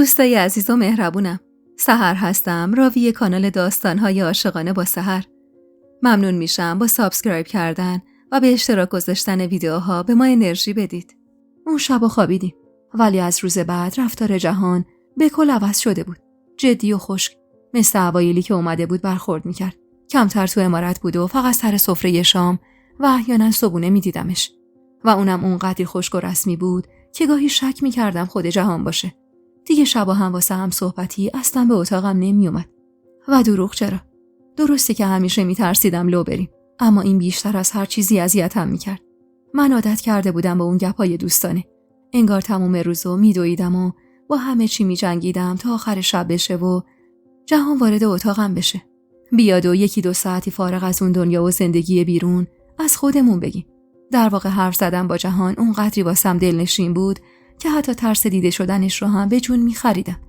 دوستای عزیز و مهربونم، سحر هستم، راوی کانال داستان‌های عاشقانه با سحر. ممنون میشم با سابسکرایب کردن و به اشتراک گذاشتن ویدیوها به ما انرژی بدید. اون شب خوابیدیم، ولی از روز بعد رفتار جهان به کل عوض شده بود. جدی و خشک، مثل اوایلی که اومده بود برخورد میکرد. کمتر تو عمارت بود و فقط سر سفره شام و احیانا صبحونه میدیدمش. و اونم اونقدر خشک و رسمی بود که گاهی شک میکردم خود جهان باشه. دیگه شبا هم واسه هم صحبتی اصلا به اتاقم نمی اومد. و دروغ چرا؟ درسته که همیشه میترسیدم لو بریم، اما این بیشتر از هر چیزی اذیتم میکرد. من عادت کرده بودم با اون گپای دوستانه. انگار تمام روزو میدویدم و با همه چی میجنگیدم تا آخر شب بشه و جهان وارد اتاقم بشه. بیاد و 1-2 ساعتی فارغ از اون دنیا و زندگی بیرون از خودمون بگیم. در واقع حرف زدن با جهان اونقدری واسم دلنشین بود که حتی ترس دیده شدنش رو هم به جون می‌خریدم.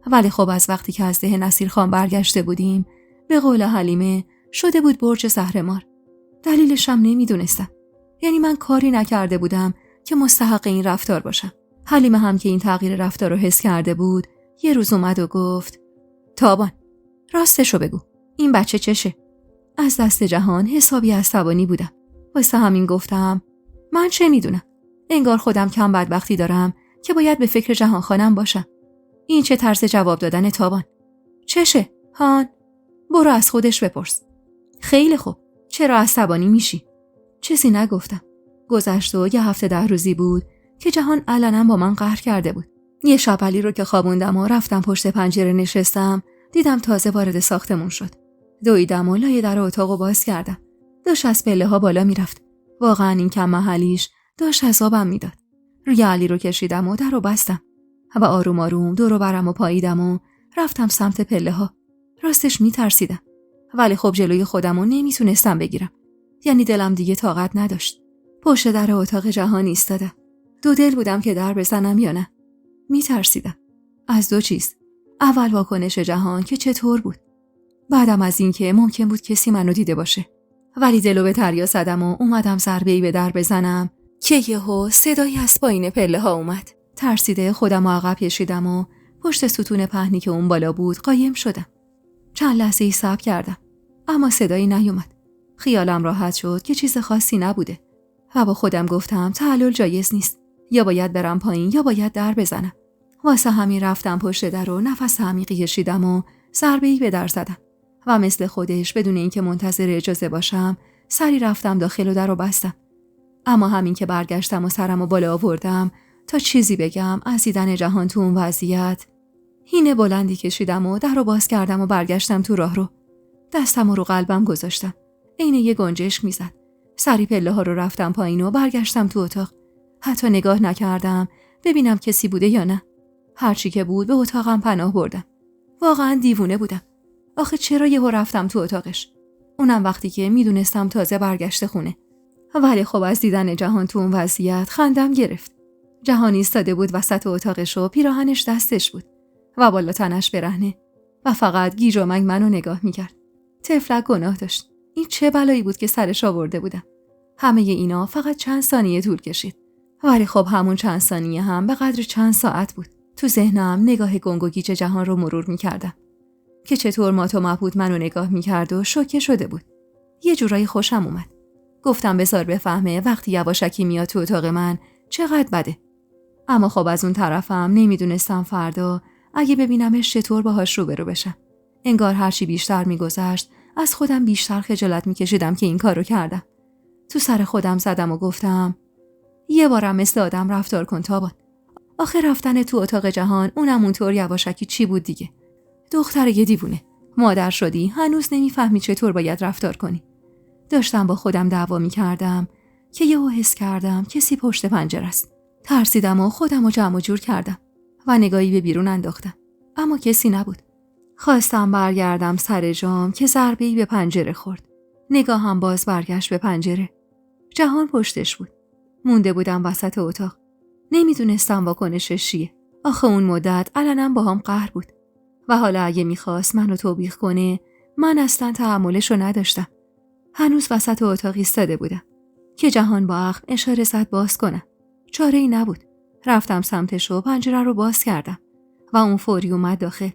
ولی خب از وقتی که از ده نصیرخان برگشته بودیم، به قول حلیمه شده بود برج زهرمار. دلیلش هم نمیدونستم. یعنی من کاری نکرده بودم که مستحق این رفتار باشم. حلیمه هم که این تغییر رفتار رو حس کرده بود، یه روز اومد و گفت: تابان، راستشو بگو. این بچه چشه؟ از دست جهان حسابی عصبانی بودم. واسه همین گفتم: من چه میدونم؟ انگار خودم کم بدبختی دارم که باید به فکر جهان خانم باشم. این چه طرز جواب دادن تابان؟ چشه؟ هان؟ برو از خودش بپرس. خیلی خوب. چرا عصبانی میشی؟ چیزی نگفتم. گذشت و 7 روزی بود که جهان علنا با من قهر کرده بود. یه شب علی رو که خوابوندم و رفتم پشت پنجره نشستم، دیدم تازه وارد ساختمون شد. دویدم و لای در اتاقو باز کردم. داشت از پله‌ها بالا میرفت. واقعا این کم محلیش داشت عذابم میداد. روی علی رو کشیدم و در رو بستم و آروم آروم دور و برم و پاییدم و رفتم سمت پله‌ها. راستش میترسیدم، ولی خب جلوی خودم رو نمیتونستم بگیرم. یعنی دلم دیگه طاقت نداشت. پشت در اتاق جهان ایستادم. دو دل بودم که در بزنم یا نه. میترسیدم از 2 چیز. اول واکنش جهان که چطور بود. بعدم از این که ممکن بود کسی منو دیده باشه. ولی دلو به دریا زدم و اومدم ضربه‌ای به در بزنم که یهو صدایی از پایین پله‌ها اومد. ترسیده خودم رو عقب کشیدم و پشت ستون پهنی که اون بالا بود قایم شدم. چند لحظه‌ای صبر کردم، اما صدایی نیومد. خیالم راحت شد که چیز خاصی نبوده و با خودم گفتم تعلل جایز نیست. یا باید برم پایین یا باید در بزنم. واسه همین رفتم پشت در و نفس عمیقی کشیدم و ضربه‌ای به در زدم و مثل خودش بدون اینکه منتظر اجازه باشم سری رفتم داخل و در رو بستم. اما همین که برگشتم و سرم رو بالا آوردم تا چیزی بگم از دیدن جهان تو اون وضعیت، هینه بلندی کشیدم و در رو باز کردم و برگشتم تو راهرو. دستم رو قلبم گذاشتم. عین یه گنجشک میزد. سری پله‌ها رو رفتم پایین و برگشتم تو اتاق. حتی نگاه نکردم ببینم کسی بوده یا نه. هرچی که بود به اتاقم پناه بردم. واقعا دیوونه بودم. آخه چرا یهو رفتم تو اتاقش؟ اونم وقتی که میدونستم تازه برگشته خونه. ولی خب از دیدن جهان تو اون وضعیت خندم گرفت. جهان ایستاده بود وسط اتاقش و پیراهنش دستش بود و بالا تنش برهنه و فقط گیج و منگ منو نگاه میکرد. طفلک گناه داشت. این چه بلایی بود که سرش آورده بودم. همه اینا فقط چند ثانیه طول کشید. ولی خب همون چند ثانیه هم به قدر چند ساعت بود. تو ذهنم نگاه گنگ و گیج جهان رو مرور میکردم که چطور مات و مبهوت منو نگاه میکرد و شوکه شده بود. یه جورایی خوشم اومد. گفتم بذار بفهمه وقتی یواشکی میاد تو اتاق من چقدر بده. اما خب از اون طرفم نمیدونستم فردا اگه ببینمش چطور باهاش روبرو بشم. انگار هرچی بیشتر میگذشت از خودم بیشتر خجالت میکشیدم که این کارو کردم. تو سر خودم زدم و گفتم: یه بارم مثل آدم رفتار کن تابان. آخه رفتن تو اتاق جهان اونم اونطور یواشکی چی بود دیگه؟ دختر یه دیوونه. مادر شدی هنوز نمیفهمی چطور باید رفتار کنی. داشتم با خودم دعوا میکردم که یهو حس کردم کسی پشت پنجره است. ترسیدم و خودم رو جمع و جور کردم و نگاهی به بیرون انداختم، اما کسی نبود. خواستم برگردم سر جام که ضربه‌ای به پنجره خورد. نگاهم باز برگشت به پنجره. جهان پشتش بود. مونده بودم وسط اتاق. نمیدونستم واکنشش چیه. آخه اون مدت علنا با هم قهر بود و حالا اگه میخواست منو توبیخ کنه من اصلا تحملشو نداشتم. هنوز وسط اتاق ایستاده بودم که جهان با اخم اشاره زد باز کنم. چاره ای نبود. رفتم سمتش و پنجره رو باز کردم و اون فوری اومد داخل.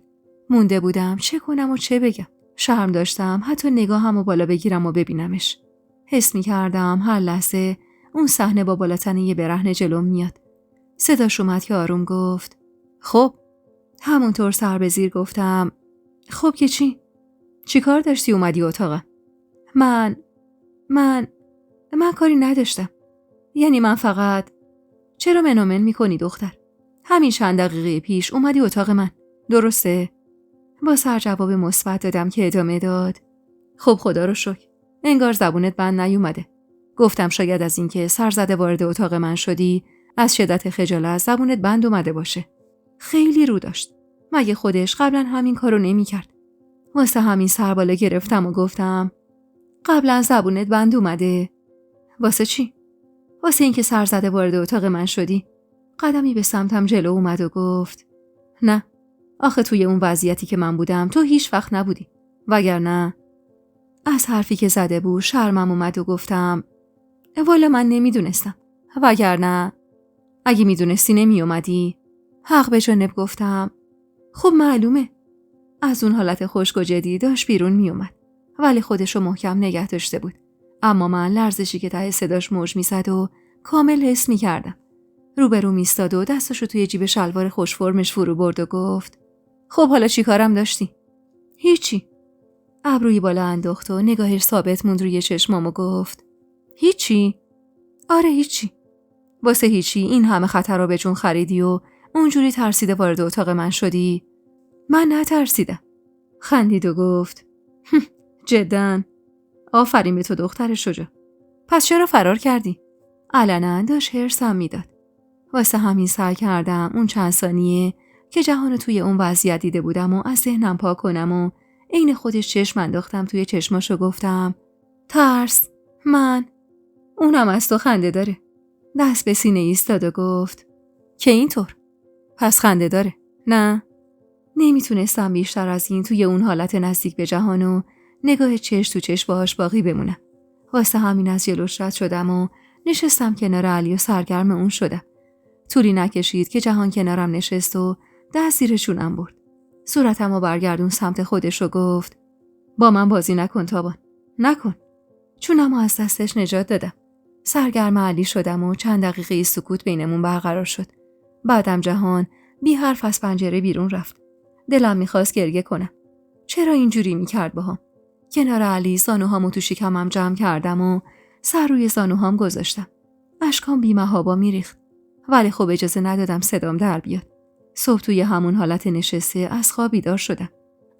مونده بودم چه کنم و چه بگم. شرم داشتم حتی نگاهمو بالا بگیرم و ببینمش. حس می‌کردم هر لحظه اون صحنه با بالاتنه برهنه جلوم میاد. صداش اومد که آروم گفت خب. همونطور سر به زیر گفتم خب که چی؟ چی کار داشتی اومدی اتاقم؟ من کاری نداشتم. یعنی من فقط چرا منومن میکنی دختر؟ همین چند دقیقه پیش اومدی اتاق من. درسته؟ با سر جواب مثبت دادم که ادامه داد. خب خدا رو شکر. انگار زبونت بند نیومده. گفتم شاید از اینکه سرزده وارد اتاق من شدی از شدت خجالت زبونت بند اومده باشه. خیلی رو داشت. مگه خودش قبلا همین کارو نمی‌کرد؟ واسه همین سر بالا گرفتم و گفتم قبلا زبونت بند اومده؟ واسه چی؟ واسه اینکه سرزده وارد اتاق من شدی. قدمی به سمتم جلو اومد و گفت نه. آخه توی اون وضعیتی که من بودم تو هیچ وقت نبودی. وگرنه از حرفی که زده بود شرمم اومد و گفتم والا من نمیدونستم. وگرنه اگه میدونستی نمی اومدی. حق به جانب گفتم خب معلومه. از اون حالت خشک و جدی داشت بیرون می اومد. ولی خودشو محکم نگه داشته بود. اما من لرزشی که ته صداش موج میزد و کامل حس می کردم. روبرو میستاد و دستشو توی جیب شلوار خوش فرمش فرو برد و گفت خب حالا چی کارم داشتی؟ هیچی. ابروی بالا انداخت و نگاهش ثابت موند روی چشمام و گفت هیچی؟ آره هیچی. واسه هیچی این همه خطر رو به جون خریدی و اونجوری ترسیده وارد اتاق من شدی؟ من نترسیدم. خندید و گفت جداً؟ آفرین به تو دختر شجاع. پس چرا فرار کردی؟ علنا داشت حرصم میداد. واسه همین سعی کردم اون چند ثانیه که جهانو توی اون وضعیت دیده بودم و از ذهنم پاک کنم و عین خودش چشم انداختم توی چشماشو گفتم ترس. من اونم از تو خنده داره. دست به سینه ایستاد و گفت که اینطور؟ پس خنده داره؟ نه. نمیتونستم بیشتر از این توی اون حالت نزدیک به جهان و نگاه چشم تو چشم باهاش باقی بمونم. واسه همین از جلوش رد شدم و نشستم کنار علی و سرگرم اون شدم. طولی نکشید که جهان کنارم نشست و دست زیر شونم برد. صورتمو برگردون سمت خودش و گفت با من بازی نکن تابان. نکن. چونمو از دستش نجات دادم. سرگرم علی شدم و چند دقیقه سکوت بینمون برقرار شد. بعدم جهان بی حرف از پنجره بیرون رفت. دلم میخواست گریه کنم. چرا اینجوری میکرد باهم؟ کنار علی زانوهامو تو شکمم جمع کردم و سر روی زانوهام گذاشتم. اشکام بی‌محابا میریخت. ولی خب اجازه ندادم صدام در بیاد. صبح توی همون حالت نشسته از خواب بیدار شدم.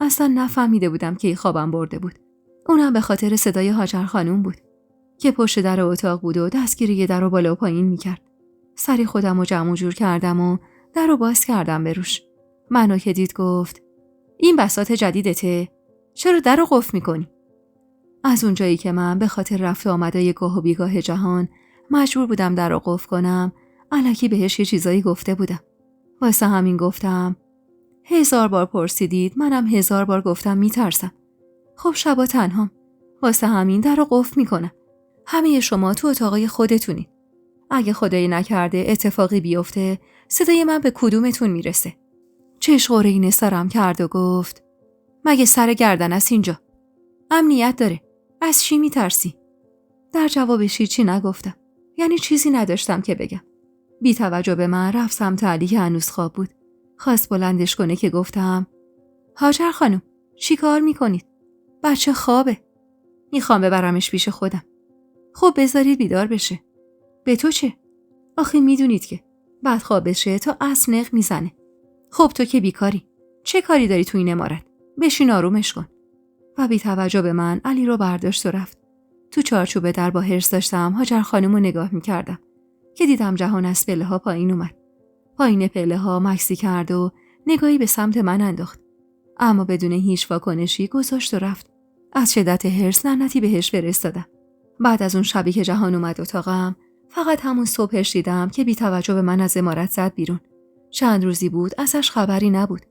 اصلا نفهمیده بودم که خوابم برده بود. اونم به خاطر صدای هاجر خانوم بود که پشت در اتاق بود و دستگیری در رو بالا و پایین میکرد. سری خودم رو جمع و جور کردم و در رو باز کردم به روش. منو که دید گفت این بساط جدیدته؟ چرا در رو قفل میکنی؟ از اونجایی که من به خاطر رفت آمدای گاه و بیگاه جهان مجبور بودم در رو قفل کنم، الکی بهش یه چیزایی گفته بودم. واسه همین گفتم 1000 بار پرسیدید، منم 1000 بار گفتم میترسم. خب شبا تنهام. واسه همین در رو قفل میکنم. همه شما تو اتاقای خودتونید. اگه خدایی نکرده اتفاقی بیفته صدای من به کدومتون میرسه؟ چشقوره‌ای نثارم کرد و گفت مگه سر گردن است اینجا؟ امنیت داره. از چی میترسی؟ در جوابش هیچی نگفتم. یعنی چیزی نداشتم که بگم. بی توجه به من رفت سمت علی که هنوز خواب بود. خواست بلندش کنه که گفتم هاجر خانم چی کار میکنید؟ بچه خوابه. میخوام ببرمش پیش خودم. خب بذارید بیدار بشه. به تو چه؟ آخه میدونید که بعد خواب بشه تا عصر نق میزنه. خب تو که بیکاری. چه کاری داری تو این عمارت؟ بشین آرومش کن. و بی توجه به من علی رو برداشت و رفت. تو چارچوب در با حرص داشتم هاجر خانم رو نگاه میکردم که دیدم جهان از پله ها پایین اومد. پایین پله ها مکسی کرد و نگاهی به سمت من انداخت. اما بدون هیچ واکنشی گذاشت و رفت. از شدت حرص لعنتی بهش فرستادم. بعد از اون شبی که جهان اومد اتاقم، فقط همون صبحش دیدم که بی توجه به من از عمارت زد بیرون. چند روزی بود ازش خبری نبود.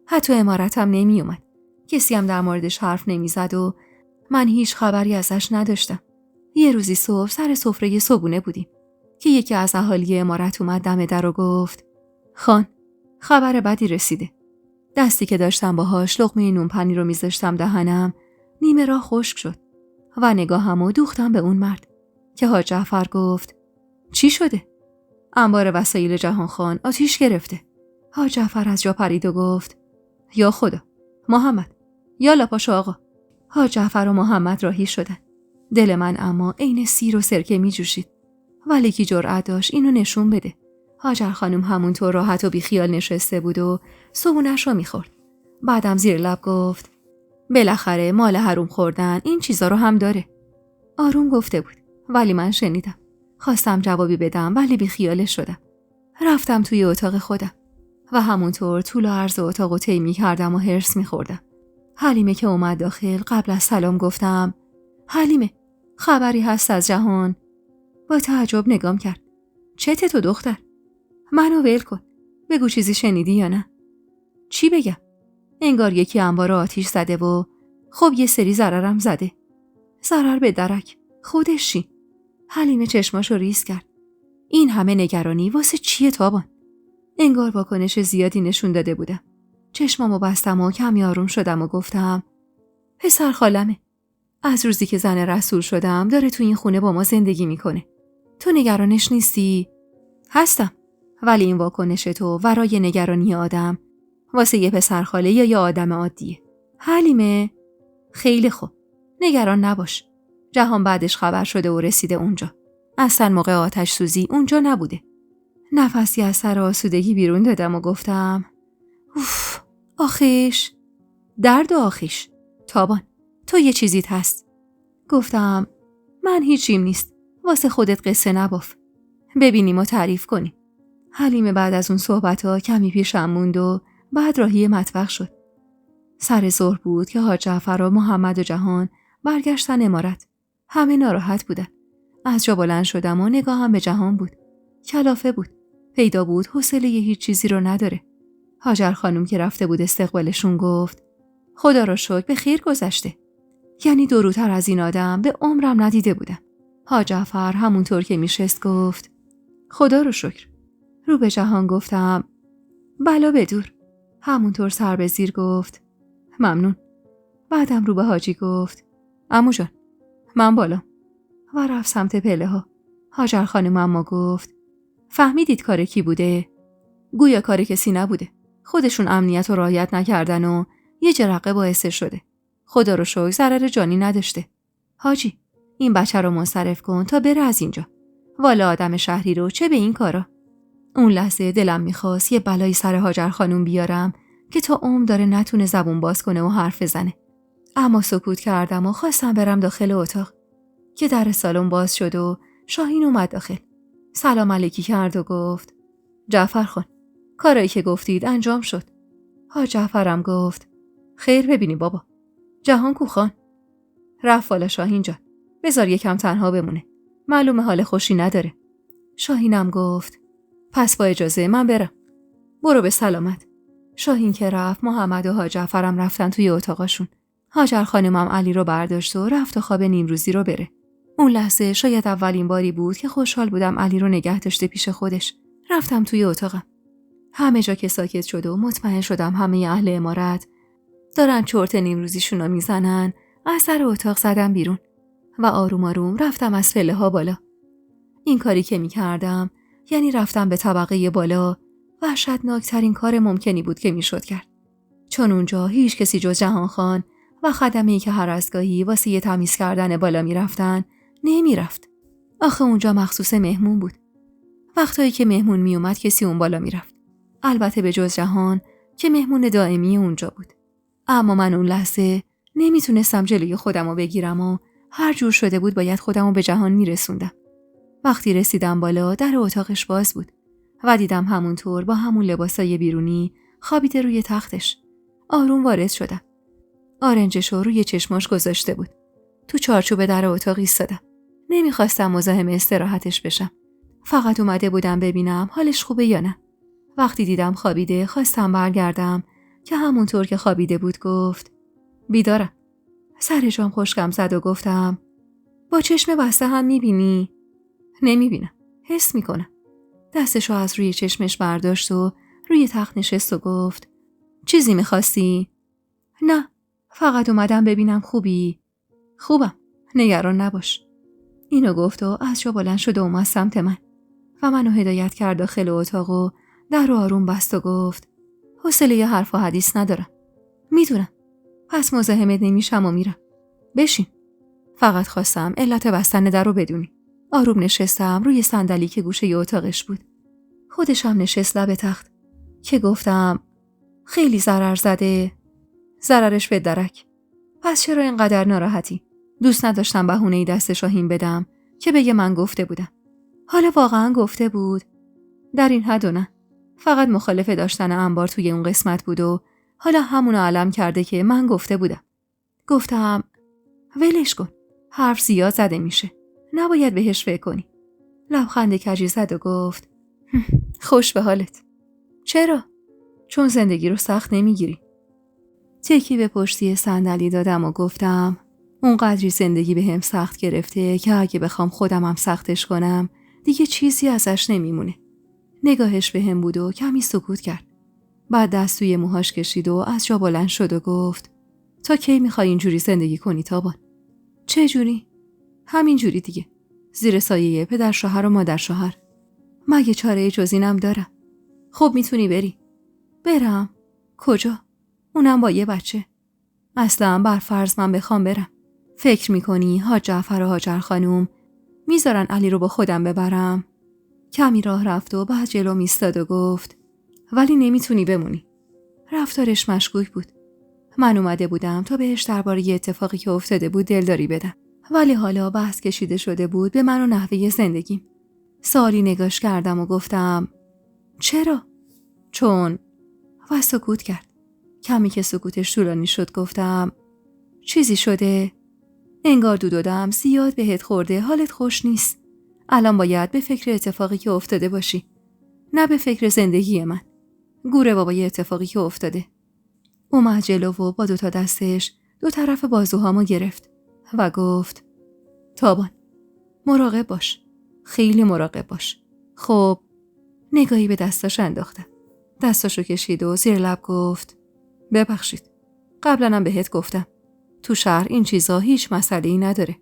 حتی عمارتم نمی اومد. کسی هم در موردش حرف نمی زد و من هیچ خبری ازش نداشتم. یه روزی صبح سر سفره صبحونه بودیم که یکی از اهالی عمارت اومد دم در و گفت خان خبر بدی رسیده. دستی که داشتم باهاش لقمه نونپنیر رو میذاشتم دهنم نیمه راه خشک شد و نگاهمو دوختم به اون مرد که حاج جعفر گفت چی شده؟ انبار وسایل جهانخان آتیش گرفته. حاج جعفر از جا پرید و گفت یا خدا، محمد، یالا پاشو آقا. حاج جعفر و محمد راهی شدن. دل من اما عین سیر و سرکه می جوشید. ولی کی جرأت داشت اینو نشون بده؟ هاجر خانم همونطور راحت و بیخیال نشسته بود و صبونش رو میخورد. بعدم زیر لب گفت بالاخره مال حروم خوردن این چیزا رو هم داره. آروم گفته بود ولی من شنیدم. خواستم جوابی بدم ولی بیخیالش شدم. رفتم توی اتاق خودم و همونطور طول و عرض اتاقو طی می‌کردم و هرس می‌خوردم. حلیمه که اومد داخل قبل از سلام گفتم حلیمه، خبری هست از جهان؟ با تعجب نگام کرد. چته تو دختر؟ منو ول کن. بگو چیزی شنیدی یا نه؟ چی بگم؟ انگار یکی انبار آتیش زده و خب یه سری ضررم زده. ضرر به درک. خودش چی؟ حلیمه چشماشو ریز کرد. این همه نگرانی واسه چیه تابان؟ انگار واکنش زیادی نشون داده بودم. چشمامو بستم و کمی آروم شدم و گفتم پسر خالمه. از روزی که زن رسول شدم داره تو این خونه با ما زندگی میکنه. تو نگرانش نیستی؟ هستم. ولی این واکنش تو ورای نگرانی آدم واسه یه پسر خاله یا یه آدم عادیه. حلیمه، خیلی خوب. نگران نباش. جهان بعدش خبر شده و رسیده اونجا. اصلا موقع آتش سوزی اونجا نبوده. نفسی از سر آسودگی بیرون دادم و گفتم اوف، آخیش. درد و آخیش. تابان، تو یه چیزیت هست. گفتم من هیچیم نیست. واسه خودت قصه نباف. ببینیم و تعریف کنیم. حلیمه بعد از اون صحبت‌ها کمی پیشم موند و بعد راهی مطبخ شد. سر ظهر بود که حاج جعفر و محمد و جهان برگشتن امارت. همه ناراحت بودن. از جا بلند شدم و نگاهم به جهان بود. کلافه بود. پیدا بود حوصله هیچ چیزی رو نداره. هاجر خانم که رفته بود استقبالشون گفت خدا رو شکر به خیر گذشته. یعنی دروتر از این آدم به عمرم ندیده بودم. حاج جعفر همونطور که میشست گفت خدا رو شکر. رو به جهان گفتم بلا بدور. همونطور سر به زیر گفت ممنون. بعدم رو به حاجی گفت عمو جان، من بالا. و رفت سمت پله ها. هاجر خانم اما گفت فهمیدید کار کی بوده؟ گویا کار کسی نبوده. خودشون امنیت و رعایت نکردن و یه جرقه باعث شده. خدا رو شکر ضرر جانی نداشته. حاجی، این بچه رو منصرف کن تا بره از اینجا. والا آدم شهری رو چه به این کارا؟ اون لحظه دلم میخواست یه بلایی سر هاجر خانم بیارم که تا عمر داره نتونه زبون باز کنه و حرف بزنه. اما سکوت کردم و خواستم برم داخل اتاق که در سالن باز شد و شاهین اومد داخل. سلام علیکی کرد و گفت جعفر خان، کارایی که گفتید انجام شد. حاج جعفرم گفت خیر ببینی بابا. جهان کو خان؟ رفت والا شاهین جان. بذار یکم تنها بمونه. معلومه حال خوشی نداره. شاهینم گفت پس با اجازه من برم. برو به سلامت. شاهین که رفت محمد و حاج جعفرم رفتن توی اتاقشون. هاجر خانمم علی رو برداشت و رفت تا خواب نیمروزی رو بره. اون لحظه شاید اولین باری بود که خوشحال بودم علی رو نگه داشته پیش خودش. رفتم توی اتاقم. همه جا که ساکت شد و مطمئن شدم همه اهل عمارت دارن چرت نیمروزیشون رو میزنن، از سر اتاق زدم بیرون و آروم آروم رفتم از پله ها بالا. این کاری که میکردم یعنی رفتم به طبقه بالا، وحشتناکترین کار ممکنی بود که میشد کرد. چون اونجا هیچ کسی جز جهان خان و خدمه‌ای که هر از گاهی واسه یه تمیز کردن بالا میرفتن نمیرفت. آخه اونجا مخصوص مهمون بود. وقتایی که مهمون میومد کسی اون بالا میرفت. البته به جز جهان که مهمون دائمی اونجا بود. اما من اون لحظه نمیتونستم جلوی خودمو بگیرم و هر جور شده بود باید خودمو به جهان میرسوندم. وقتی رسیدم بالا در اتاقش باز بود و دیدم همونطور با همون لباسای بیرونی خوابیده روی تختش. آروم وارد شدم. آرنجشو روی چشماش گذاشته بود. تو چارچوب در اتاق ایستادم. نمیخواستم مزاحم استراحتش بشم. فقط اومده بودم ببینم حالش خوبه یا نه. وقتی دیدم خوابیده خواستم برگردم که همونطور که خوابیده بود گفت بیدارم. سر جام خشکم زد و گفتم با چشم بسته هم میبینی؟ نمیبینم. حس میکنم. دستشو از روی چشمش برداشت و روی تخت نشست و گفت چیزی میخواستی؟ نه، فقط اومدم ببینم خوبی؟ خوبم، نگران نباش. اینو گفت و از جا بلند شد و اومد سمت من و منو هدایت کرد داخل اتاق و در رو آروم بست و گفت حوصله یه حرف و حدیث ندارم. میدونم، پس مزاحمت نمیشم و میرم. بشین. فقط خواستم علت بستن در رو بدونی. آروم نشستم روی صندلی که گوشه ی اتاقش بود. خودش هم نشست لب تخت که گفتم خیلی ضرر زده. ضررش به درک. پس چرا اینقدر ناراحتی؟ دوست نداشتم بهونه‌ای دست شاهین بدم که بگه من گفته بودم. حالا واقعا گفته بود؟ در این حد و نه. فقط مخالف داشتن انبار توی اون قسمت بود و حالا همونو علم کرده که من گفته بودم. گفتم ولش کن. حرف زیاد زده میشه. نباید بهش فکر کنی. لبخند کجی زد و گفت خوش به حالت. چرا؟ چون زندگی رو سخت نمیگیری. تکی به پشتی صندلی دادم و گفتم اونقدری زندگی به هم سخت گرفته که اگه بخوام خودم هم سختش کنم دیگه چیزی ازش نمیمونه. نگاهش به هم بود و کمی سکوت کرد. بعد دست توی موهاش کشید و از جا بلند شد و گفت تا کی میخوای اینجوری زندگی کنی تابان؟ چه جوری؟ همین جوری دیگه. زیر سایه پدر شوهر و مادر شوهر. مگه چاره جز اینم دارم؟ خب میتونی بری. برم؟ کجا؟ اونم با یه بچه. اصلا بر فرض من بخوام برم. فکر میکنی حاج جعفر و هاجر خانوم میذارن علی رو با خودم ببرم؟ کمی راه رفت و بعد جلو میستاد و گفت ولی نمیتونی بمونی. رفتارش مشکوک بود. من اومده بودم تا بهش درباره یه اتفاقی که افتاده بود دلداری بدم. ولی حالا بحث کشیده شده بود به من و نحوه زندگیم. سوالی نگاش کردم و گفتم چرا؟ چون و سکوت کرد. کمی که سکوتش طولانی شد گفتم چیزی شده؟ انگار دودم زیاد بهت خورده، حالت خوش نیست. الان باید به فکر اتفاقی که افتاده باشی، نه به فکر زندگی من. گوره بابا یه اتفاقی که افتاده. اومد جلو و با 2 دستش 2 طرف بازوهامو گرفت و گفت تابان مراقب باش، خیلی مراقب باش. خب نگاهی به دستاش انداختم. دستاشو کشید و زیر لب گفت ببخشید، قبلا هم بهت گفتم تو شهر این چیزا هیچ مسئله‌ای نداره.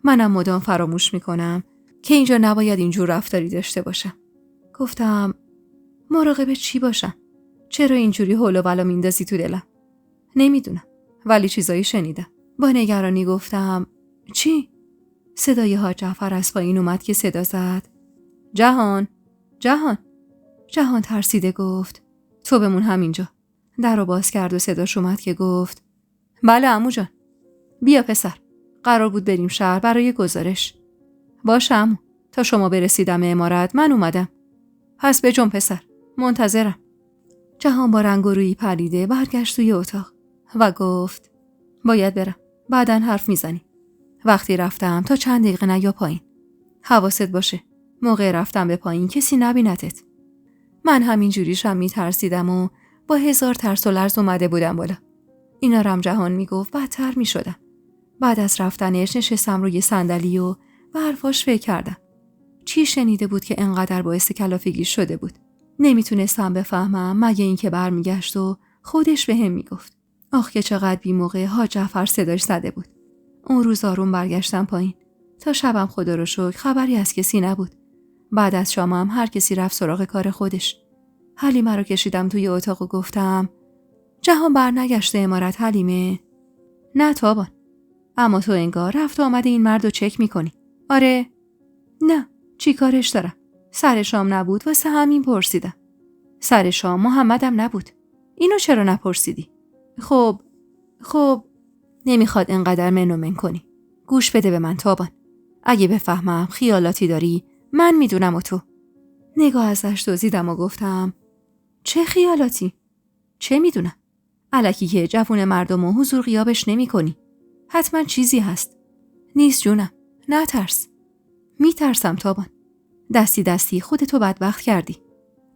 منم مدام فراموش میکنم که اینجا نباید اینجور رفتاری داشته باشم. گفتم مراقب چی باشم؟ چرا اینجوری هول و بلا میندازی تو دلم؟ نمیدونم، ولی چیزایی شنیدم. با نگرانی گفتم چی؟ صدای حاج جعفر از پایین اومد که صدا زد جهان، جهان. جهان ترسیده گفت تو بمون همینجا. در رو باز کرد و صداش اومد که گفت بله عمو جان. بیا پسر، قرار بود بریم شهر برای گزارش. باشه عمو، تا شما برسیدم عمارت من اومدم. پس بجون پسر، منتظرم. جهان با رنگ و رویی پریده برگشت توی اتاق و گفت باید برم، بعداً حرف میزنی. وقتی رفتم تا چند دقیقه نیا پایین. حواست باشه موقع رفتم به پایین کسی نبینتت. من همین جوریشم میترسیدم و با 1000 ترس و لرز اومده بودم بالا. اینا رم جهان میگفت بدتر میشدم. بعد از رفتنش نشستم روی صندلی و به حرفاش فکر کردم. چی شنیده بود که انقدر باعث کلافگی شده بود؟ نمیتونستم بفهمم مگه این که برمیگشت و خودش به هم میگفت. آخ که چقدر بی موقع حاج جعفر صداش زده بود. اون روز آروم برگشتم پایین. تا شبم خدا رو شکر خبری از کسی نبود. بعد از شامم هر کسی رفت سراغ کار خودش. حلیمه رو کشیدم توی اتاق و گفتم جهان برنگشته عمارت حلیمه؟ نه تابان. اما تو انگار رفت و آمده این مرد رو چک میکنی. آره؟ نه، چی کارش دارم؟ سر شام نبود واسه همین پرسیدم. سر شام محمدم نبود. اینو چرا نپرسیدی؟ خب نمیخواد انقدر منومن کنی. گوش بده به من تابان. اگه بفهمم خیالاتی داری من میدونم و تو. نگاه ازش دوزیدم و گفتم چه خیالاتی؟ چه میدونم؟ الکی که جوون مردم و حضور غیابش نمی کنی. حتما چیزی هست. نیست جونم، نه ترس. میترسم تابان. دستی خودتو بدبخت کردی.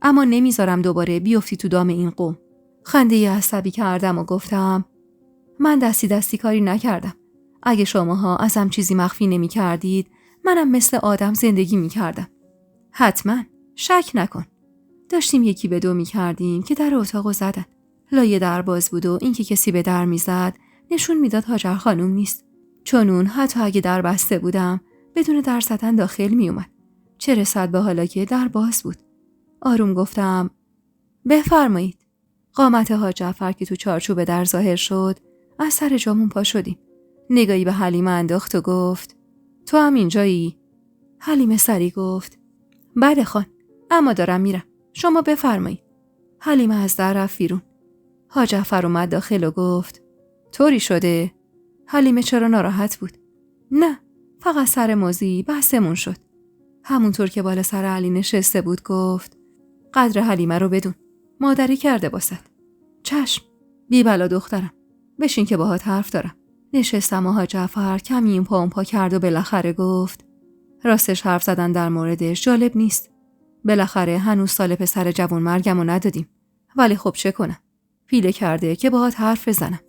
اما نمیذارم دوباره بیفتی تو دام این قوم. خنده عصبی کردم و گفتم من دستی کاری نکردم. اگه شماها ازم چیزی مخفی نمی کردید منم مثل آدم زندگی می کردم. حتما، شک نکن. داشتیم یکی به دو می‌کردیم که در اتاقو زدن. لایه در باز بود و اینکه کسی به در میزد نشون میداد هاجر خانم نیست. چون اون حتی اگه در بسته بودم بدون در زدن داخل میومد. چه رسد به حالا که در باز بود. آروم گفتم بفرمایید. قامت حاج جعفر که تو چارچوب در ظاهر شد از سر جامون پا شدیم. نگاهی به حلیمه انداخت و گفت تو هم اینجایی؟ حلیمه سری گفت بله خان، اما دارم میرم، شما بفرمایید. حلیمه از در رفت بیرون. حاج جعفر اومد داخل و گفت طوری شده؟ حلیمه چرا ناراحت بود؟ نه، فقط سر موضوعی بحثمون شد. همونطور که بالا سر علی نشسته بود گفت قدر حلیمه رو بدون، مادری کرده باست. چشم، بی بلا دخترم، بشین که باهات حرف دارم. نشستم و حاج جعفر کمی این پا اون پا کرد و بالاخره گفت راستش حرف زدن در موردش جالب نیست. بالاخره هنوز سال پسر جوان مرگمو ندادیم. ولی خب چه کنم؟ پیله کرده که باهات حرف بزنم.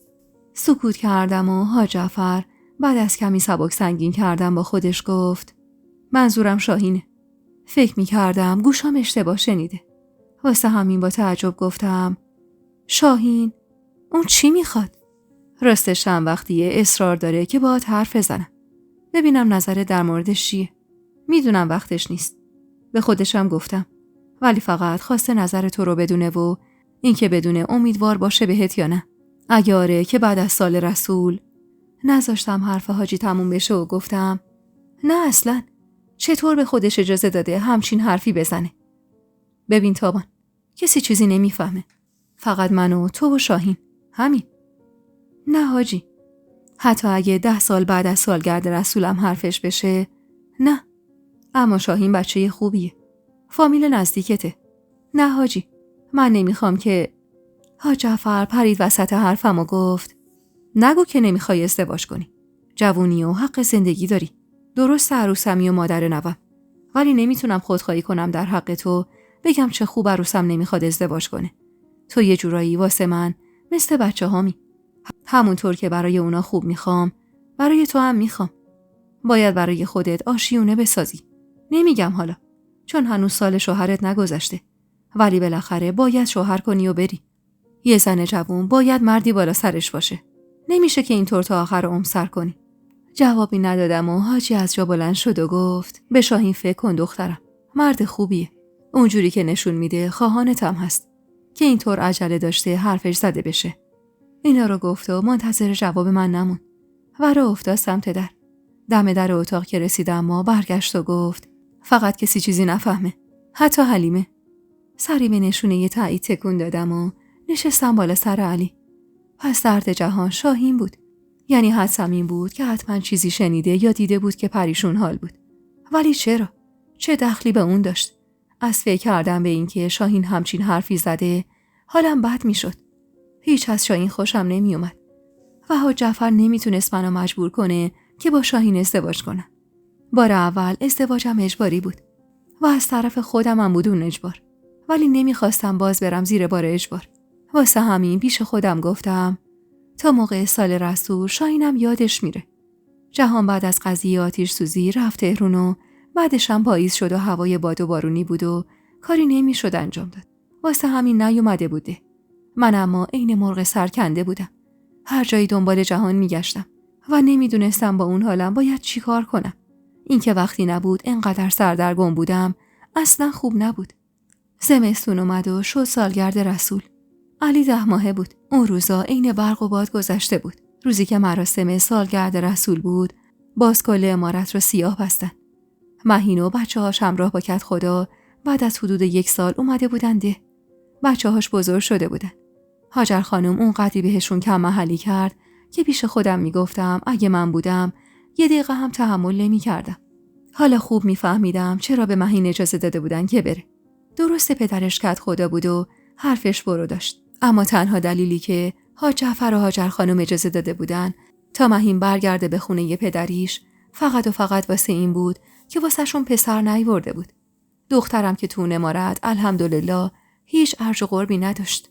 سکوت کردم و حاج جعفر بعد از کمی سبک سنگین کردم با خودش گفت منظورم شاهینه. فکر می کردم گوشام اشتباه شنیده. واسه همین با تعجب گفتم شاهین؟ اون چی میخواد؟ راستش هم وقتیه اصرار داره که باهات حرف بزنم. ببینم نظرت در موردش چیه. میدونم وقتش نیست. به خودشم گفتم. ولی فقط خواسته نظر تو رو بدونه و اینکه بدونه امیدوار باشه بهت یا نه. اگه آره که بعد از سال رسول. نذاشتم حرف حاجی تموم بشه و گفتم نه اصلا. چطور به خودش اجازه داده همچین حرفی بزنه؟ ببین تابان، کسی چیزی نمیفهمه. فقط من و تو و شاهین. همین. نه حاجی. حتی اگه 10 سال بعد از سالگرد رسولم حرفش بشه، نه. اما شاهین بچه خوبیه. فامیل نزدیکته. نه حاجی، من نمیخوام که. حاج جعفر پرید وسط حرفم و گفت نگو که نمیخوای ازدواج کنی. جوونی و حق زندگی داری. درست عروسمی و مادر نوام. ولی نمیتونم خودخواهی کنم در حق تو بگم چه خوب عروسم نمیخواد ازدواج کنه. تو یه جورایی واسه من مثل بچه هامی. همونطور که برای اونا خوب میخوام، برای تو هم میخوام. باید برای خودت آشیونه بسازی. نمیگم حالا، چون هنوز سال شوهرت نگذشته. ولی بالاخره باید شوهر کنی و بری. یه زن جوون باید مردی بالا سرش باشه. نمیشه که اینطور تا آخر عمر سر کنی. جوابی ندادم و حاجی از جا بلند شد و گفت به شاهین فکر کن دخترم. مرد خوبیه. اونجوری که نشون میده خواهانتم هست. که اینطور عجله داشته حرفش زده بشه. اینا رو گفت و منتظر جواب من نمون. و راه افتاد سمت در. دم در اتاق که رسیدم ما برگشت و گفت فقط کسی چیزی نفهمه. حتی حلیمه. سری به نشونه یه تایید تکون دادم و نشستم بالا سر علی. پس درد جهان شاهین بود. یعنی حدسم این بود که حتما چیزی شنیده یا دیده بود که پریشون حال بود. ولی چرا؟ چه دخلی به اون داشت؟ از فکر کردم به این که شاهین همچین حرفی زده حالم بد می شد. هیچ از شاهین خوشم نمی اومد. و حاج جعفر نمیتونست منو مجبور کنه که با شاهین ازدواج کنم. بار اول ازدواجم اجباری بود. و از طرف خودم هم بود اون اجبار. ولی نمیخواستم باز برم زیر بار اجبار. واسه همین پیش خودم گفتم تا موقع سال رسول شاهینم یادش میره. جهان بعد از قضیه آتش سوزی رفت تهران و بعدش هم پاییز شد و هوای باد و بارونی بود و کاری نمیشد انجام داد. واسه همین نیومده بوده. من اما عین مرغ سرکنده بودم. هر جایی دنبال جهان میگشتم و نمیدونستم با اون حالم باید چی کار کنم. این که وقتی نبود انقدر سردرگم بودم اصلا خوب نبود. زمستون اومد و شد سالگرد رسول. علی 10 ماهه بود. اون روزا عین برق و باد گذشته بود. روزی که مراسم سالگرد رسول بود باز کل عمارت رو سیاه بستن. مهین و بچه‌هاش همراه با کت خدا بعد از حدود 1 سال اومده بودن ده. بچه‌هاش بزرگ شده بودن. هاجر خانم اون قدری بهشون کم محلی کرد که پیش خودم میگفتم اگه من بودم 1 دقیقه هم تحمل نمی‌کردم. حالا خوب میفهمیدم چرا به مهین اجازه داده بودن که بره. درست پدرش کت خدا بود و حرفش برو داشت. اما تنها دلیلی که حاج جعفر و هاجر خانم اجازه داده بودن تا مهین برگرده به خونه پدریش فقط و فقط واسه این بود که واسه شون پسر نیورده بود. دخترم که تو امارت الحمدلله هیچ ارج و قربی نداشت.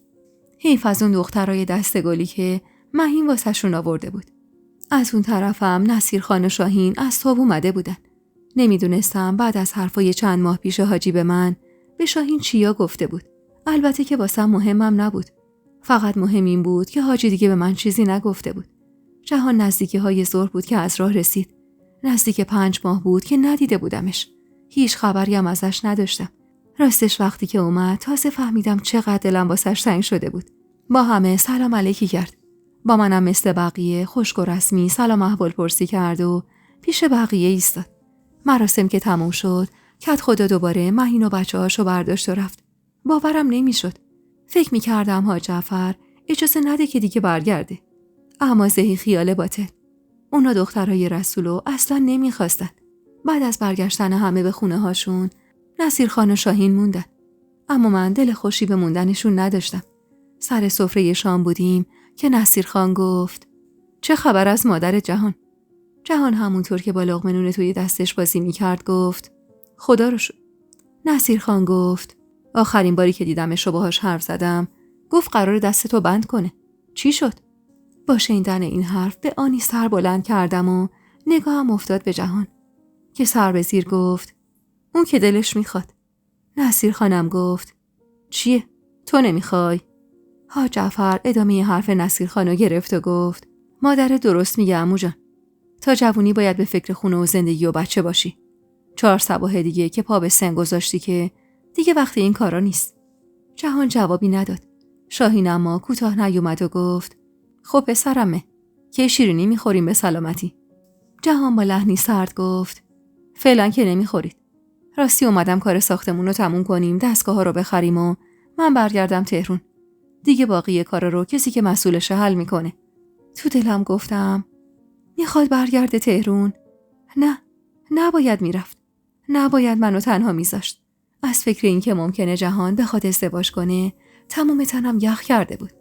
حیف از اون دخترای دستگلی که مهین واسه شون آورده بود. از اون طرفم نصیر خان و شاهین از تاب اومده بودن. نمیدونستم بعد از حرفای چند ماه پیش حاجی به من به شاهین چیا گفته بود. البته که واسم مهمم نبود. فقط مهم این بود که حاجی دیگه به من چیزی نگفته بود. جهان نزدیکی های ظهر بود که از راه رسید. نزدیک 5 ماه بود که ندیده بودمش. هیچ خبری هم ازش نداشتم. راستش وقتی که اومد تازه فهمیدم چقدر دلم واسش تنگ شده بود. با همه سلام علیکی کرد. با منم مثل بقیه خشک و رسمی سلام احوال پرسی کرد و پیش بقیه ایستاد. مراسم که تموم شد، کت خدا دوباره مهین و بچه‌هاشو برداشت و رفت. باورم نمیشد. فکر می‌کردم حاج جعفر اجازه نده که دیگه برگرده. اما زهی خیال باطل. اونا دخترای رسولو اصلا نمیخواستن. بعد از برگشتن همه به خونه هاشون، نصیر خان و شاهین موندن. اما من دل خوشی به موندنشون نداشتم. سر سفره شام بودیم که نصیر خان گفت: چه خبر از مادر جهان؟ جهان همونطور که با لقمه نون توی دستش بازی میکرد گفت: خدا رو شکر. نصیر خان گفت: آخرین باری که دیدمش و باهاش حرف زدم گفت قرار دستتو بند کنه. چی شد؟ با شنیدن این حرف به آنی سر بلند کردم و نگاهم افتاد به جهان که سر به زیر گفت: اون که دلش میخواد. نصیر خانم گفت: چیه؟ تو نمیخوای؟ حاج جعفر ادامه حرف نصیر خانو گرفت و گفت: مادر درست میگه عمو جان. تا جوونی باید به فکر خونه و زندگی و بچه باشی. 4 صباح دیگه که پا به سن گذاشتی که دیگه وقت این کارا نیست. جهان جوابی نداد. شاهین اما کوتاه نیومد و گفت: خب پسرمه، که شیرینی میخوریم به سلامتی. جهان با لحنی سرد گفت: فعلا که نمیخورید. راستی اومدم کار ساختمون رو تموم کنیم، دستگاه ها رو بخریم و من برگردم تهرون. دیگه باقی کارا رو کسی که مسئولشه حل میکنه. تو دلم گفتم: میخواد برگرده تهرون؟ نه، نباید میرفت. نباید منو تنها میذاشت. از فکر این که ممکنه جهان بخواد ازدواج کنه تمام تنم یخ کرده بود.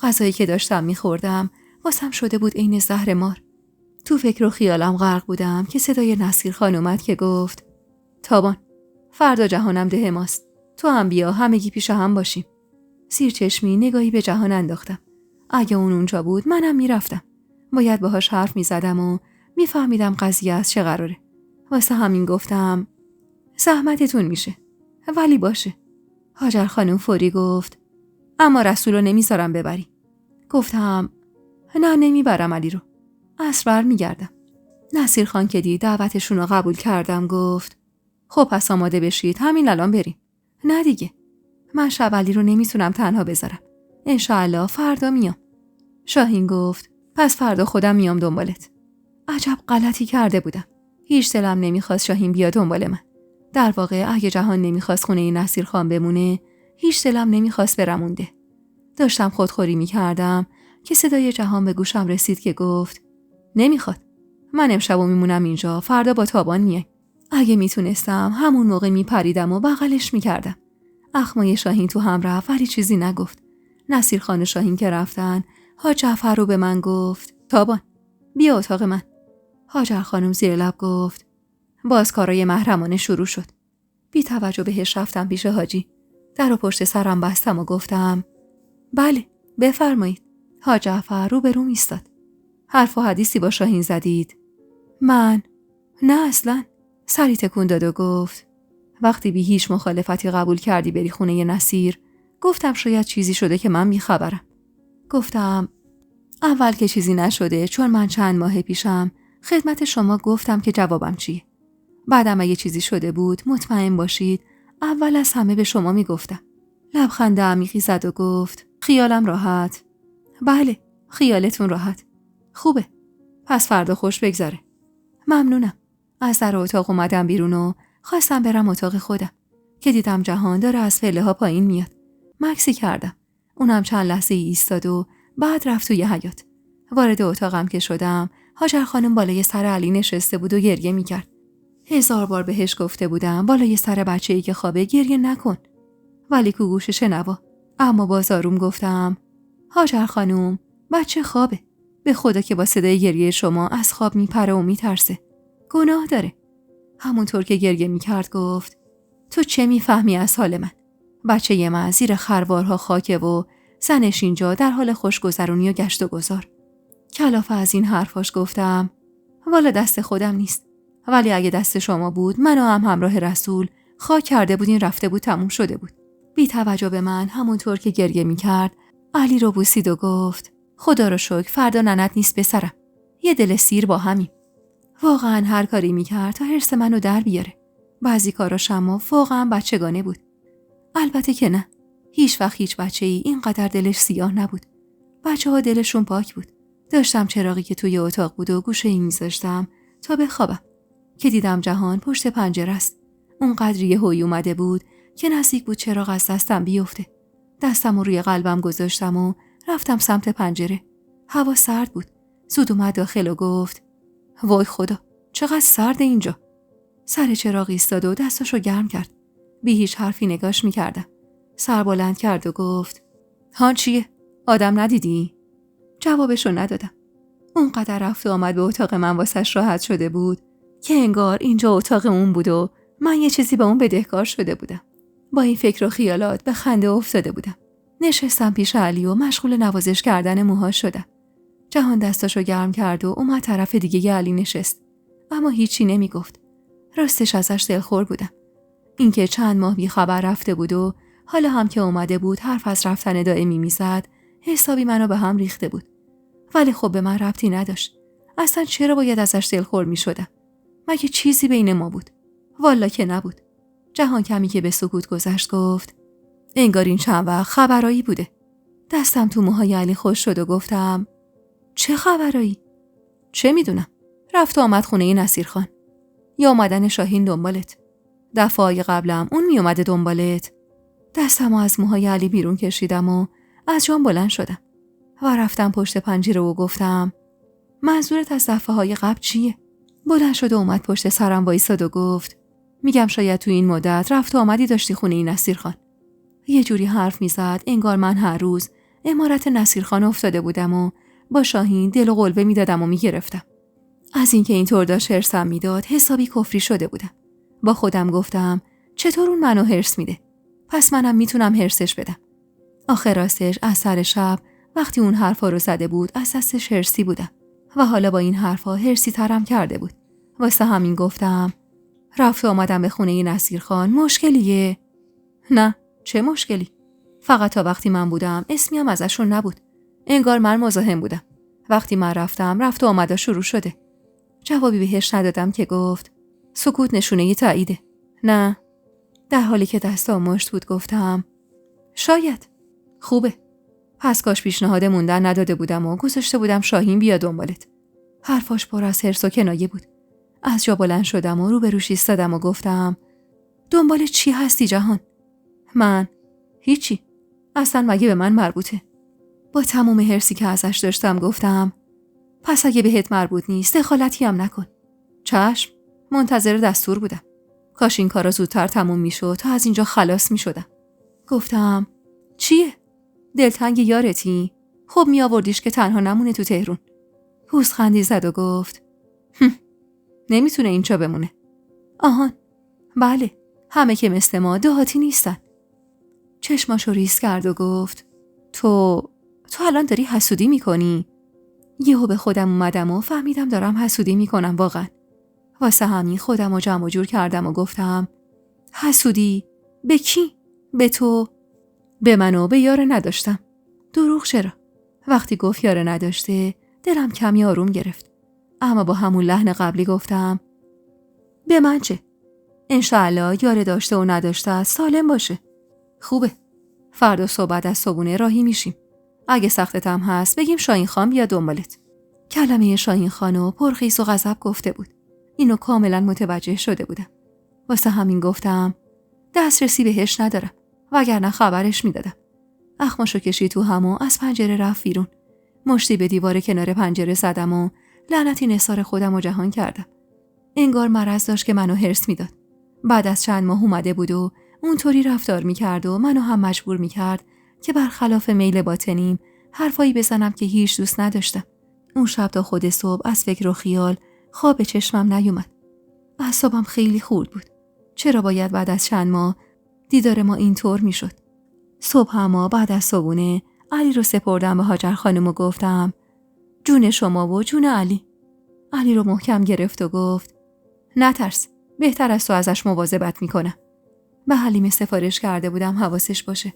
غذایی که داشتم میخوردم واسم شده بود عین زهر مار. تو فکر و خیالم غرق بودم که صدای نصیر خان اومد که گفت: تابان، فردا جهانم ده ماست. تو هم بیا، همگی پیش هم باشیم. زیر چشمی نگاهی به جهان انداختم. اگه اون اونجا بود منم میرفتم. باید باهاش حرف میزدم و میفهمیدم قضیه از چه قراره. واسه همین گفتم: زحمتتون میشه، ولی باشه. هاجر خانم فوری گفت: اما رسولو نمیذارم ببری. گفتم: نه، نمیبرم علی رو. عصر برمیگردم. نصیر خان که دید دعوتشون رو قبول کردم گفت: خب پس آماده بشید، همین الان بریم. نه دیگه، من شب علی رو نمیتونم تنها بذارم. انشاءالله فردا میام. شاهین گفت: پس فردا خودم میام دنبالت. عجب غلطی کرده بودم. هیچ دلم نمیخواست شاهین بیاد دنبال من. در واقع اگه جهان نمیخواست خونه نصیر خان بمونه، هیچ دلم نمیخواست برم اونده. داشتم خودخوری میکردم که صدای جهان به گوشم رسید که گفت: نمیخواد. من امشبو میمونم اینجا، فردا با تابان میای. اگه میتونستم همون موقع میپریدم و بغلش میکردم. اخمای شاهین تو هم رفت ولی چیزی نگفت. نصیر خان و شاهین که رفتن، حاج جعفر رو به من گفت: تابان، بیا اتاق من. هاجر خانم زیر لب گفت: باز کارای محرمانه شروع شد. بی توجه بهش رفتم پیش حاجی. در و پشت سرم بستم و گفتم: بله، بفرمایید. حاج جعفر رو به روم ایستاد. حرف و حدیثی با شاهین زدید؟ من؟ نه اصلاً. سری تکون داد و گفت: وقتی بی هیچ مخالفتی قبول کردی بری خونه نصیر، گفتم شاید چیزی شده که من بیخبرم. گفتم: اول که چیزی نشده، چون من چند ماه پیشم خدمت شما گفتم که جوابم چیه. بعدم اگه چیزی شده بود مطمئن باشید اول از همه به شما میگفتم. لبخند عمیقی زد و گفت: خیالم راحت. بله، خیالتون راحت. خوبه. پس فردا خوش بگذره. ممنونم. از در اتاق اومدم بیرون و خواستم برم اتاق خودم که دیدم جهان داره از پله ها پایین میاد. مکسی کردم. اونم چند لحظه ایستاد و بعد رفت توی حیاط. وارد اتاقم که شدم، هاجر خانم بالای سر علی نشسته بود و گریه میکرد. 1000 بار بهش گفته بودم بالای سر بچه‌ای که خوابه گریه نکن. ولی کو گوش شنوا. اما باز آروم گفتم: هاجر خانم، بچه خوابه. به خدا که با صدای گریه شما از خواب میپره و میترسه. گناه داره. همونطور که گریه میکرد گفت: تو چه میفهمی از حال من؟ بچه من زیر خروارها خاکه و زنش اینجا در حال خوشگذرونی و گشت و گذار. کلافه از این حرفاش گفتم: والا دست خودم نیست. ولی اگه دست شما بود منو هم همراه رسول خاک کرده بود این رفته بود تموم شده بود. بی توجه به من همونطور که گریه میکرد علی رو بوسید و گفت خدا رو شکر فردا ننت نیست پسرم. یه دل سیر با همین. واقعا هر کاری میکرد تا حرص منو در بیاره. بعضی کاراش اما واقعا بچگانه بود. البته که نه. هیچ وقت هیچ بچه‌ای اینقدر دلش سیاه نبود. بچه‌ها دلشون پاک بود. داشتم چراغی که توی اتاق بود و گوشه این میذاشتم تا بخوابم که دیدم جهان پشت پنجره است. اونقدر یهویی اومده بود که نزدیک بود چراغ از دستم بیفته. دستم رو روی قلبم گذاشتم و رفتم سمت پنجره. هوا سرد بود. زود اومد داخل و گفت وای خدا چقدر سرد اینجا. سر چراغ ایستاد و دستاشو گرم کرد. بی هیچ حرفی نگاش میکردم. سر بلند کرد و گفت ها چیه؟ آدم ندیدی؟ جوابشو ندادم. اونقدر رفت و آمد به اتاق من واسش راحت شده بود که انگار اینجا اتاق اون بود و من یه چیزی به اون بدهکار شده بودم. با این فکر و خیالات به خنده افتاده بودم. نشستم پیش علی و مشغول نوازش کردن موهاش شدم. جهان دستاشو گرم کرد و اومد طرف دیگه علی نشست. اما هیچی نمی گفت. راستش ازش دلخور بودم. اینکه چند ماه بی خبر رفته بود و حالا هم که اومده بود حرف از رفتن دائمی میزد حسابی منو به هم ریخته بود. ولی خب به من ربطی نداشت. اصلا چرا باید ازش دلخور می شدم؟ مگه چیزی بین ما بود؟ والا که نبود. جهان کمی که به سکوت گذشت گفت انگار این چند وقت خبرایی بوده. دستم تو موهای علی خوش شد و گفتم چه خبرایی؟ چه میدونم؟ رفت و آمد خونه نصیرخان. یا اومدن شاهین دنبالت. دفعه قبلم اون می اومده دنبالت. دستمو از موهای علی بیرون کشیدم و از جام بلند شدم و رفتم پشت پنجره و گفتم منظورت از دفعه‌های قبل چیه؟ بلند شد و اومد پشت سرم وایساد و گفت میگم شاید تو این مدت رفت و آمدی داشتی خونه نصیرخان. یه جوری حرف میزد انگار من هر روز عمارت نصیرخان افتاده بودم و با شاهین دل و قلبه میدادم و میگرفتم. از اینکه اینطور داشت هرسم میداد حسابی کفری شده بودم. با خودم گفتم چطور اون منو هرس میده؟ پس منم میتونم هرسش بدم. آخر راستش از سر شب وقتی اون حرفا رو زده بود از دستش هرسی بودم و حالا با این حرفا هرسی ترم کرده بود. واسه همین گفتم رفت و آمدم به خونه نصیرخان مشکلیه؟ نه چه مشکلی؟ فقط تا وقتی من بودم اسمی هم ازشون نبود. انگار من مزاحم بودم. وقتی من رفتم رفت و آمدا شروع شده. جوابی بهش ندادم که گفت سکوت نشونه ی تاییده. نه. در حالی که دستام مشت بود گفتم شاید. خوبه. پس کاش پیشنهاد موندن نداده بودم و گذاشته بودم شاهین بیا دنبالت. حرفاش پر از حرص و کنایه بود. از جا بلند شدم و روبروش ایستادم و گفتم دنبال چی هستی جهان؟ من هیچی. اصلا مگه به من مربوطه؟ با تمام حرصی که ازش داشتم گفتم پس اگه بهت مربوط نیست دخالتی هم نکن. چشم. منتظر دستور بودم. کاش این کارا زودتر تموم میشد تا از اینجا خلاص میشدم. گفتم چیه؟ دلتنگ یارتی؟ خب می آوردیش که تنها نمونه تو تهرون. پوزخندی زد و گفت نمیتونه اینجا بمونه. آهان بله همه که مثل ما دهاتی نیستن. چشماشو ریز کرد و گفت تو الان داری حسودی میکنی؟ یهو به خودم اومدم و فهمیدم دارم حسودی میکنم واقعا. واسه همین خودم رو جمع جور کردم و گفتم حسودی؟ به کی؟ به تو؟ به منو به یار نداشتم. دروغ چرا؟ وقتی گفت یار نداشته دلم کمی آروم گرفت. اما با همون لحن قبلی گفتم به من چه؟ انشاءالله یار داشته و نداشته سالم باشه. خوبه. فردا صبح از صبحونه راهی میشیم. اگه سختت هم هست بگیم شاهین خان بیا دنبالت. کلمه شاهین خانو پرخیس و غضب گفته بود. اینو کاملا متوجه شده بودم. واسه همین گفتم دسترسی بهش ندارم وگرنه خبرش میدادم. اخماشو کشید تو هم و از پنجره رفت بیرون. مشتی به دیوار کنار پنجره زدم و لعنتی نثار خودم و جهان کردم. انگار مرض داشت که منو هرس میداد. بعد از چند ماه اومده بود و اونطوری رفتار میکرد و منو هم مجبور میکرد که برخلاف میل باطنیم حرفایی بزنم که هیچ دوست نداشتم. اون شب تا خود صبح از فکر و خیال خواب به چشمم نیومد. اعصابم خیلی خورد بود. چرا باید بعد از چند ماه دیدار ما اینطور میشد؟ صبح اما بعد از صبحونه علی رو سپردم به هاجر خانم و گفتم جون شما و جون علی. علی رو محکم گرفت و گفت نترس، بهتر از تو ازش مواظبت میکنم. به حلیمه سفارش کرده بودم حواسش باشه.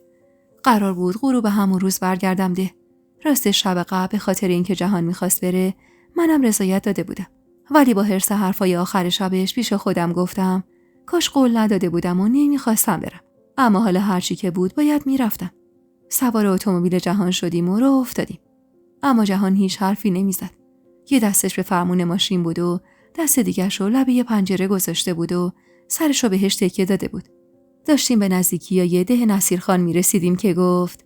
قرار بود غروب همون روز برگردم ده. راست شب قبل به خاطر اینکه جهان میخواست بره منم رضایت داده بودم. ولی با حرص حرفای آخر شبش پیش خودم گفتم کاش قول نداده بودم و نمیخواستم برم. اما حالا هرچی که بود باید میرفتم. سوار اتومبیل جهان شدیم و راه افتادیم. اما جهان هیچ حرفی نمیزد. یه دستش به فرمون ماشین بود و دست دیگرشو لبه یه پنجره گذاشته بود و سرشو بهش تکیه داده بود. داشتیم به نزدیکی ده نصیرخان میرسیدیم که گفت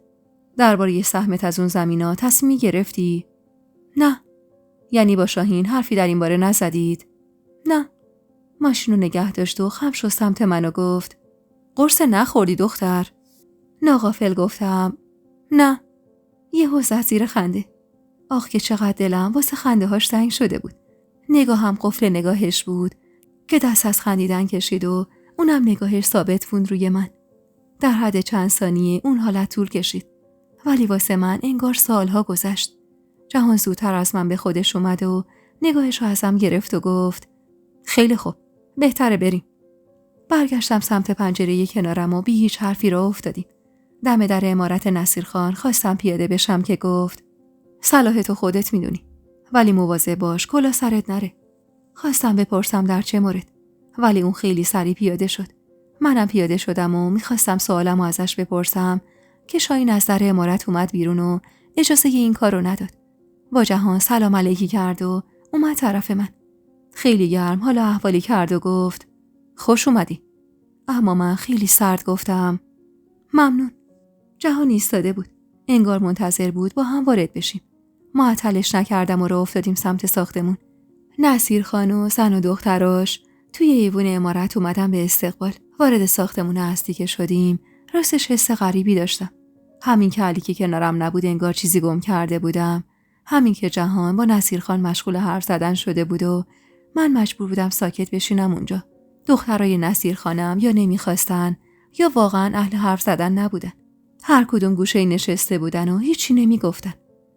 درباره سهمت از اون زمینا تصمیمی گرفتی؟ نه. یعنی با شاهین حرفی در این باره نزدید؟ نه. ماشینو نگه داشت و خم شد سمت من و گفت قرص نخوردی دختر؟ ناغافل گفتم نه. یهو زد زیر خنده. آخ که چقدر دلم واسه خنده هاش تنگ شده بود. نگاهم قفل نگاهش بود که دست از خندیدن کشید و اونم نگاهش ثابت بود روی من. در حد چند ثانیه اون حالت طول کشید. ولی واسه من انگار سالها گذشت. جهان زودتر از من به خودش اومد و نگاهش رو ازم گرفت و گفت خیلی خوب، بهتره بریم. برگشتم سمت پنجره کنارم و بی هیچ حرفی راه افتادیم. دم در عمارت نصیرخان خواستم پیاده بشم که گفت صلاح تو خودت میدونی، ولی مواظب باش کلا سرت نره. خواستم بپرسم در چه مورد، ولی اون خیلی سریع پیاده شد. منم پیاده شدم و میخواستم سوالمو ازش بپرسم که شاهین از در عمارت اومد بیرون و اجازه این کارو نداد. با جهان سلام علیکی کرد و اومد طرف من. خیلی گرم حالا احوالی کرد و گفت خوش اومدی. اما من خیلی سرد گفتم ممنون. جهان ایستاده بود. انگار منتظر بود با هم وارد بشیم. معطلش نکردم و راه افتادیم سمت ساختمون. نصیرخان و زن و دختراش توی ایوون عمارت اومدن به استقبال. وارد ساختمون اصلی که شدیم راستش حس غریبی داشتم. همین که علی که کنارم نبود انگار چیزی گم کرده بودم. همین که جهان با نصیرخان مشغول حرف زدن شده بود و من مجبور بودم ساکت بشینم اونجا. دخترای نصیرخانم یا نمیخواستن یا واقعا اهل حرف زدن نبودن. هر کدوم گوشه نشسته بودن و هیچی نمیگفتن.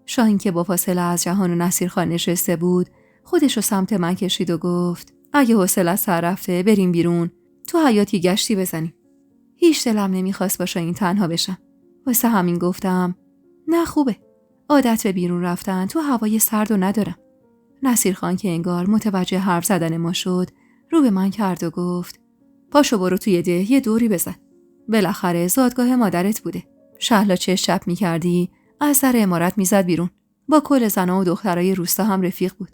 شاهین که با فاصله از جهان و نصیرخان نشسته بود خودشو سمت من کشید و گفت اگه حوصله سر رفته بریم بیرون، تو حیاتی گشتی بزنیم. هیچ دلم نمیخواست با شاهین تنها بشم. واسه همین گفتم نه خوبه. عادت به بیرون رفتن تو هوای سرد و ندارم. نصیرخان که انگار متوجه حرف زدن ما شد رو به من کرد و گفت پاشو برو توی ده یه دوری بزن. بالاخره زادگاه مادرت بوده. شهلا چه شب میکردی از در عمارت میزد بیرون. با کل زنا و دخترای روستا هم رفیق بود.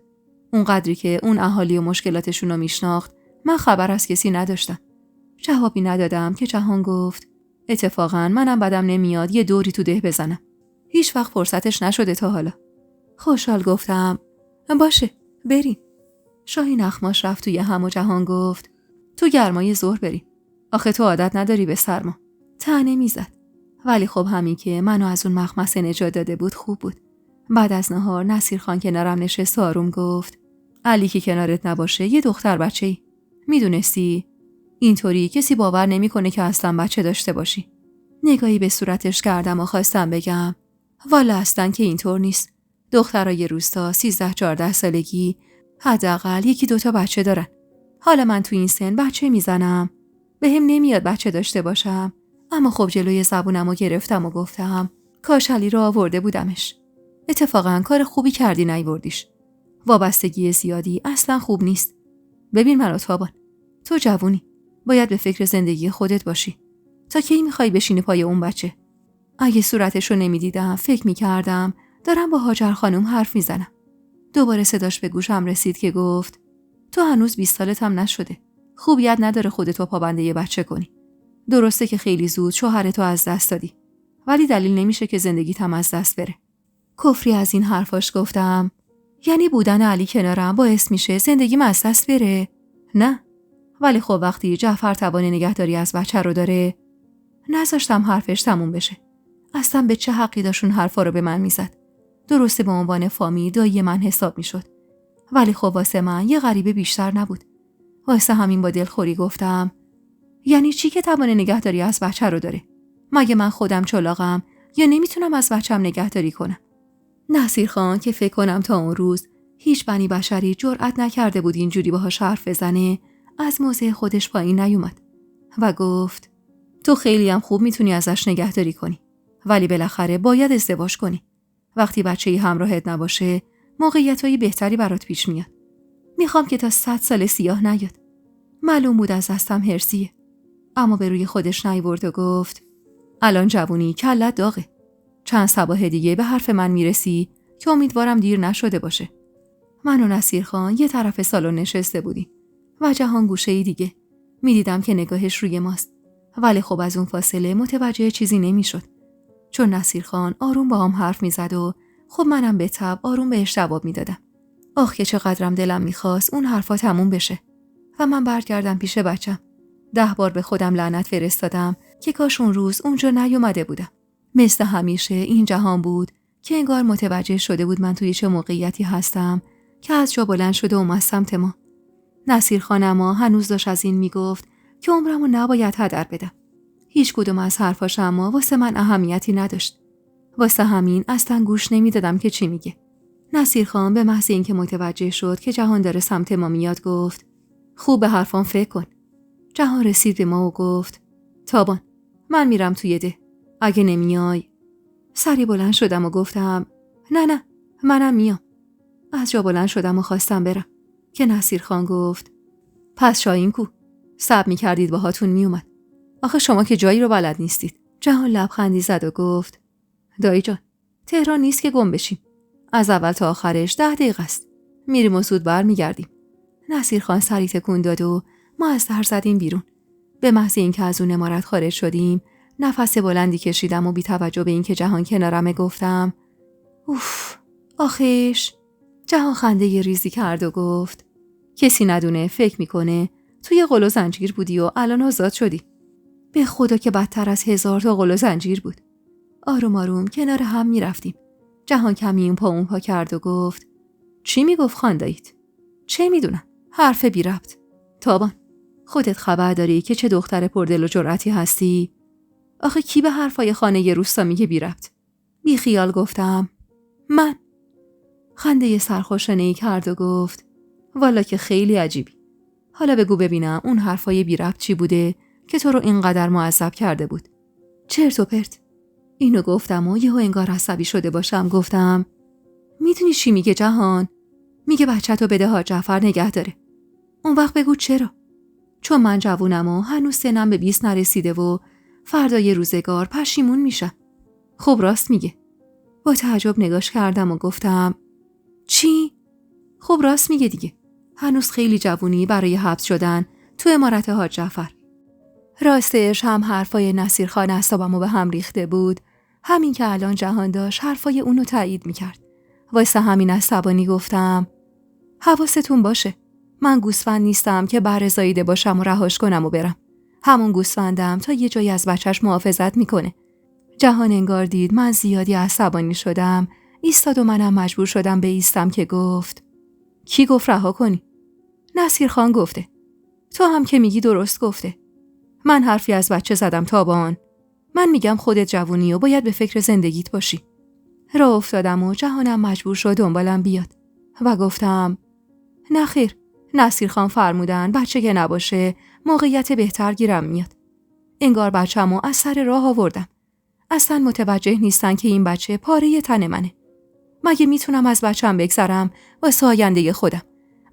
اون قدری که اون اهالی و مشکلاتشون رو میشناخت من خبر از کسی نداشتم. جوابی ندادم که جهان گفت اتفاقا منم بدم نمیاد یه دوری تو ده بزنم. هیچ وقت فرصتش نشده تا حالا. خوشحال گفتم باشه بریم. شاهین اخماش رفت توی هم و جهان گفت تو گرمای ظهر بریم. آخه تو عادت نداری به سرما. طعنه میزد. ولی خب همین که منو از اون مخمسه نجات داده بود خوب بود. بعد از نهار نصیرخان کنارم نشست و آروم گفت علی که کنارت نباشه یه دختر بچه‌ای. میدونستی؟ اینطوری کسی باور نمیکنه که اصلا بچه داشته باشی. نگاهی به صورتش کردم و خواستم بگم والا اصلا که اینطور نیست. دخترای روستا 13-14 سالگی حداقل 1-2 بچه دارن. حالا من تو این سن بچه میزنم. بهم نمیاد بچه داشته باشم. اما خب جلوی زبونمو گرفتم و گفتم کاش علی رو آورده بودمش. اتفاقا کار خوبی کردی نیوردیش. وابستگی زیادی اصلا خوب نیست. ببین منو تابان. تو جوونی. باید به فکر زندگی خودت باشی. تا کی میخوای بشینی پای اون بچه؟ اگه صورتشو نمیدیدم فکر میکردم دارم با هاجر خانم حرف میزنم. دوباره صداش به گوشم رسید که گفت تو هنوز 20 سالت هم نشده. خوبیت نداره خودتو پابنده یه بچه کنی. درسته که خیلی زود شوهرتو از دست دادی. ولی دلیل نمیشه که زندگیت هم از دست بره. کفری از این حرفاش گفتم یعنی بودن علی کنارم باعث میشه زندگیم از دست بره؟ نه. ولی خب وقتی جعفر توان نگهداری از بچه رو داره. نذاشتم حرفش تموم بشه. اصلا به چه حقی داشت اون حرفا رو به من میزد؟ درسته به عنوان فامیل دایی من حساب میشد. ولی خب واسه من یه غریبه بیشتر نبود. واسه همین با دلخوری گفتم یعنی چی که توان نگهداری از بچه رو داره؟ مگه من خودم چلاقم یا نمیتونم از بچه‌م نگهداری کنم؟ نصیرخان که فکر کنم تا اون روز هیچ بنی بشری جرئت نکرده بود اینجوری باهاش حرف بزنه از موضع خودش پایین نیومد و گفت تو خیلی هم خوب میتونی ازش نگهداری کنی. ولی بالاخره باید ازدواج کنی. وقتی بچه‌ای همراهت نباشه، موقعیت‌های بهتری برات پیش میاد. میخوام که تا 100 سال سیاه نیاد. معلوم بود از دستم هرسیه. اما به روی خودش نیورد و گفت الان جوونی کلت داغه. چند صباح دیگه به حرف من میرسی که امیدوارم دیر نشده باشه. من و نصیرخان یه طرف سالن نشسته بودیم و جهان گوشه‌ای دیگه. میدیدم که نگاهش روی ماست. ولی خب از اون فاصله متوجه چیزی نمیشد. چون نصیرخان آروم با هم حرف میزد و خب منم به تبع آروم بهش جواب میدادم. آخ که چقدرم دلم میخواست اون حرفا تموم بشه و من برگردم پیش بچم. 10 بار به خودم لعنت فرستادم که کاش اون روز اونجا نیومده بودم. مثل همیشه این جهان بود که انگار متوجه شده بود من توی چه موقعیتی هستم که از جا بلند شده اومد سمت ما. نصیرخان اما هنوز داشت از این میگفت که عمرمو نباید هدر بدم. هیچ کدوم از حرفاش اما واسه من اهمیتی نداشت. واسه همین اصلا گوش نمیدادم که چی میگه. نصیرخان به محض اینکه متوجه شد که جهان داره سمت ما میاد گفت خوب به حرفام فکر کن. جهان رسید به ما و گفت تابان من میرم توی ده. اگه نمیای. سری بلند شدم و گفتم نه منم میام. از جا بلند شدم و خواستم برم که نصیرخان گفت پس شاهین کو؟ صبر میکردید باهاتون میومد. آخه شما که جایی رو بلد نیستید. جهان لبخندی زد و گفت دایی جان تهران نیست که گم بشیم. از اول تا آخرش 10 دقیقه است. میریم و زود برمیگردیم. نصیرخان سری تکون داد و ما از در زدیم بیرون. به محض اینکه از اون عمارت خارج شدیم نفس بلندی کشیدم و بی توجه به اینکه جهان کنارمه گفتم اوف آخیش. جهان خنده ریزی کرد و گفت کسی ندونه فکر میکنه توی قل و زنجیر بودی و الان آزاد شدی. به خدا که بدتر از 1000 تا قل و زنجیر بود. آروم آروم کنار هم میرفتیم. جهان کمی اون پا کرد و گفت چی میگفت خانداییت؟ چه میدونم حرف بی ربط. تابان خودت خبر داری که چه دختر پردل و جرأتی هستی؟ آخه کی به حرفای خانه روستا میگه بی ربط؟ بی خیال گفتم من. خنده سرخوشانه‌ای کرد و گفت والا که خیلی عجیبی. حالا بگو ببینم اون حرفای بی ربط چی بوده که تو رو اینقدر معذب کرده بود؟ چرت و پرت. اینو گفتم و یهو انگار عصبی شده باشم گفتم میدونی چی میگه جهان؟ میگه بچه‌تو بده حاج جعفر نگه داره. اون وقت بگو چرا؟ چون من جوونم و هنوز سنم به 20 نرسیده و فردای روزگار پشیمون میشم. خب راست میگه. با تعجب نگاش کردم و گفتم چی؟ خب راست میگه دیگه. هنوز خیلی جوونی برای حبس شدن تو عمارت حاج جعفر. راستش هم حرفای نصیرخان اعصابمو به هم ریخته بود. همین که الان جهان داشت حرفای اونو تایید میکرد. واسه همین عصبانی گفتم حواستون باشه. من گوسفند نیستم که بهره زاییده باشم و رهاش کنم و برم. همون گوسفندم تا یه جایی از بچهش محافظت میکنه. جهان انگار دید من زیادی عصبانی شدم. ایستاد و منم مجبور شدم بایستم که گفت کی گفت رها کنی؟ نصیرخان گفته. تو هم که میگی درست گفته. من حرفی از بچه زدم تابان. من میگم خودت جوونی و باید به فکر زندگیت باشی. راه افتادم و جهانم مجبور شد دنبالم بیاد و گفتم نه خیر. نصیرخان فرمودن بچه که نباشه موقعیت بهتر گیرم میاد. انگار بچه‌مو از سر راه آوردم. اصلا متوجه نیستن که این بچه پاره تن منه. مگه میتونم از بچه‌م بگذرم واسه آینده خودم؟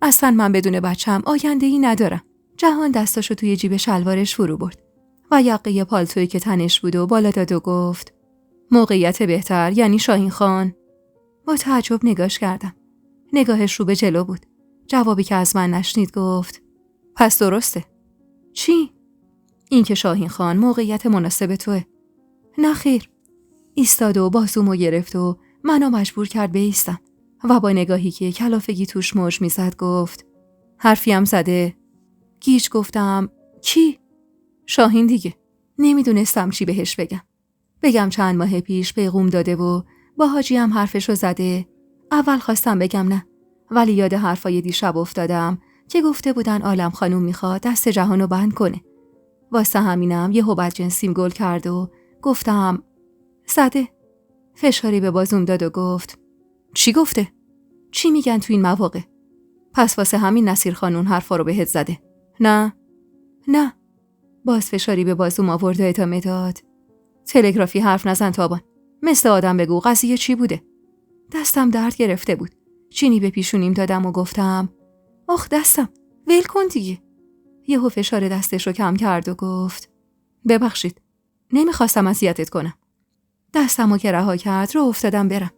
اصلا من بدون بچه‌م آینده‌ای ندارم. جهان دستاشو توی جیب شلوارش فرو برد و یقه پالتویی که تنش بود و بالا داد و گفت موقعیت بهتر یعنی شاهین خان؟ با تعجب نگاش کردم. نگاهش رو به جلو بود. جوابی که از من نشنید گفت پس درسته. چی؟ این که شاهین خان موقعیت مناسب توه. نه خیر. ایستاد و بازومو گرفت و منو مجبور کرد بایستم و با نگاهی که کلافگی توش موج میزد گفت حرفیم زده؟ گیج گفتم کی؟ شاهین دیگه. نمیدونستم چی بهش بگم چند ماه پیش پیغام داده و با حاجی هم حرفشو زده. اول خواستم بگم نه، ولی یاد حرفای دیشب افتادم که گفته بودن عالم خانوم میخواد دست جهانو بند کنه. واسه همینم یهو بدجنسیم گل کرد و گفتم زده. فشاری به بازوم داد و گفت چی گفته؟ چی میگن تو این مواقع؟ پس واسه همین نصیرخان اون حرفا رو بهت زده؟ نه. باز فشاری به بازوم آورد و ادامه داد. تلگرافی حرف نزن تابان. مثل آدم بگو قضیه چی بوده؟ دستم درد گرفته بود. چینی به پیشونیم دادم و گفتم آخ دستم، ول کن دیگه. یهو فشار دستش رو کم کرد و گفت ببخشید، نمیخواستم اذیتت کنم. دستم رو که رها کرد رو افتادم برم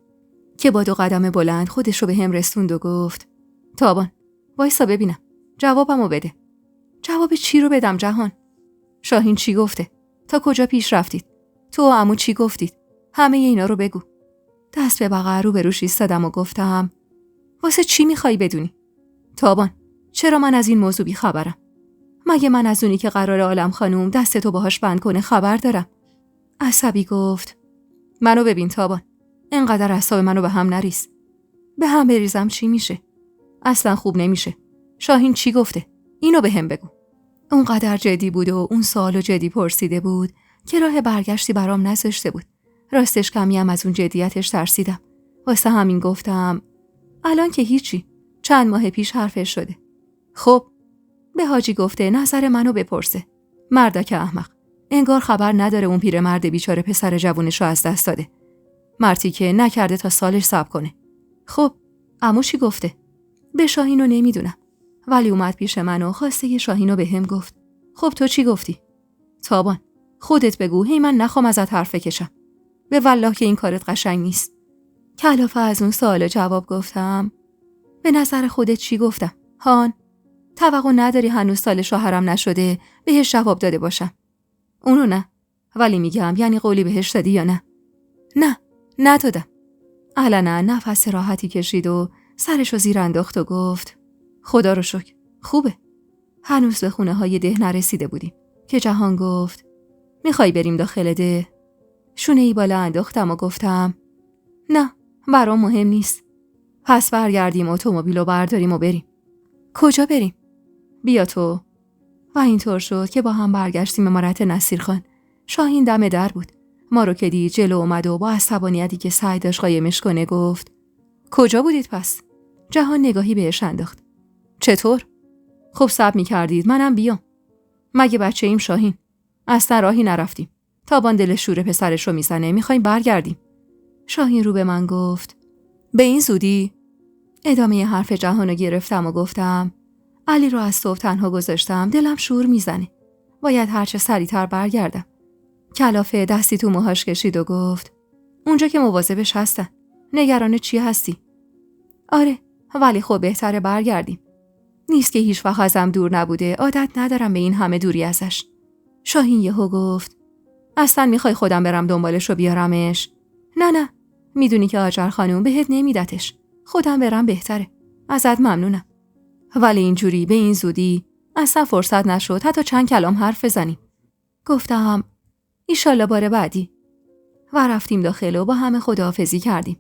که با 2 قدم بلند خودش رو به هم رسوند و گفت تابان وایسا ببینم، جوابمو بده. جواب چی رو بدم جهان؟ شاهین چی گفته؟ تا کجا پیش رفتید؟ تو و عمو چی گفتید؟ همه اینا رو بگو. دست به بغل رو به روش ایستادم و گفتم واسه چی میخوای بدونی؟ تابان چرا من از این موضوع بی خبرم؟ مگه من از اونی که قرار عالم خانوم دستتو باهاش بند کنه خبر دارم؟ عصبی گفت منو ببین تابان، انقدر اعصاب منو به هم نریز. به هم بریزم چی میشه؟ اصلا خوب نمیشه. شاهین چی گفته؟ اینو به هم بگو. اونقدر جدی بود و اون سوالو جدی پرسیده بود که راه برگشتی برام نذاشته بود. راستش کمی هم از اون جدیتش ترسیدم. واسه همین گفتم الان که هیچی، چند ماه پیش حرفش شده. خب به حاجی گفته نظر منو بپرسه. مردک احمق، انگار خبر نداره اون پیرمرد بیچاره پسر جوونشو از دست داده. مرتی که نکرده تا سالش صبر کنه. خب عمو چی گفته؟ به شاهینو نمیدونم، ولی اومد پیش من و خواسته شاهینو به هم گفت. خب تو چی گفتی؟ تابان خودت بگو، هی من نخوام ازت حرف بکشم. به والله که این کارت قشنگ نیست. کلافه از اون سوال جواب گفتم به نظر خودت چی گفتم؟ هان توقع نداری هنوز سال شوهرم نشده بهش جواب داده باشم؟ اونو نه، ولی میگم یعنی قولی بهش دادی یا نه؟ نه ندادم. علنا نفس راحتی کشید و سرشو زیر انداخت و گفت خدا رو شکر خوبه. هنوز به خونه های ده نرسیده بودیم که جهان گفت میخوای بریم داخل ده؟ شونه ای بالا انداختم و گفتم نه برام مهم نیست. پس برگردیم اتومبیلو برداریم و بریم. کجا بریم؟ بیا تو. و اینطور شد که با هم برگشتیم امارت نصیرخان. شاهین دم در بود. ما رو که دید جلو اومد و با عصبانیتی که سعی داشت قایمش کنه گفت کجا بودید پس؟ جهان نگاهی بهش انداخت. چطور؟ خب صبر می‌کردید منم بیام. مگه بچه ایم شاهین؟ اصلا راهی نرفتیم. تابان دل شور پسرش رو میزنه، میخوایم برگردیم. شاهین رو به من گفت به این زودی؟ ادامه حرف جهان رو گرفتم و گفتم علی رو از صبح تنها گذاشتم، دلم شور میزنه. باید هرچه سریعتر برگردم. کلافه دستی تو موهاش کشید و گفت اونجا که مواظبش هستن. نگران چی هستی؟ آره ولی خب بهتره برگردیم. نیست که هیچ وقت ازم دور نبوده، عادت ندارم به این همه دوری ازش. شاهین یهو گفت اصلا میخوای خودم برم دنبالش رو بیارمش؟ نه میدونی که آجر خانوم بهت نمیدتش. خودم برم بهتره. ازت ممنونم. ولی اینجوری به این زودی اصلا فرصت نشد حتی چند کلام حرف بزنیم. گفتم ایشالله بار بعدی. و رفتیم داخل و با همه خداحافظی کردیم.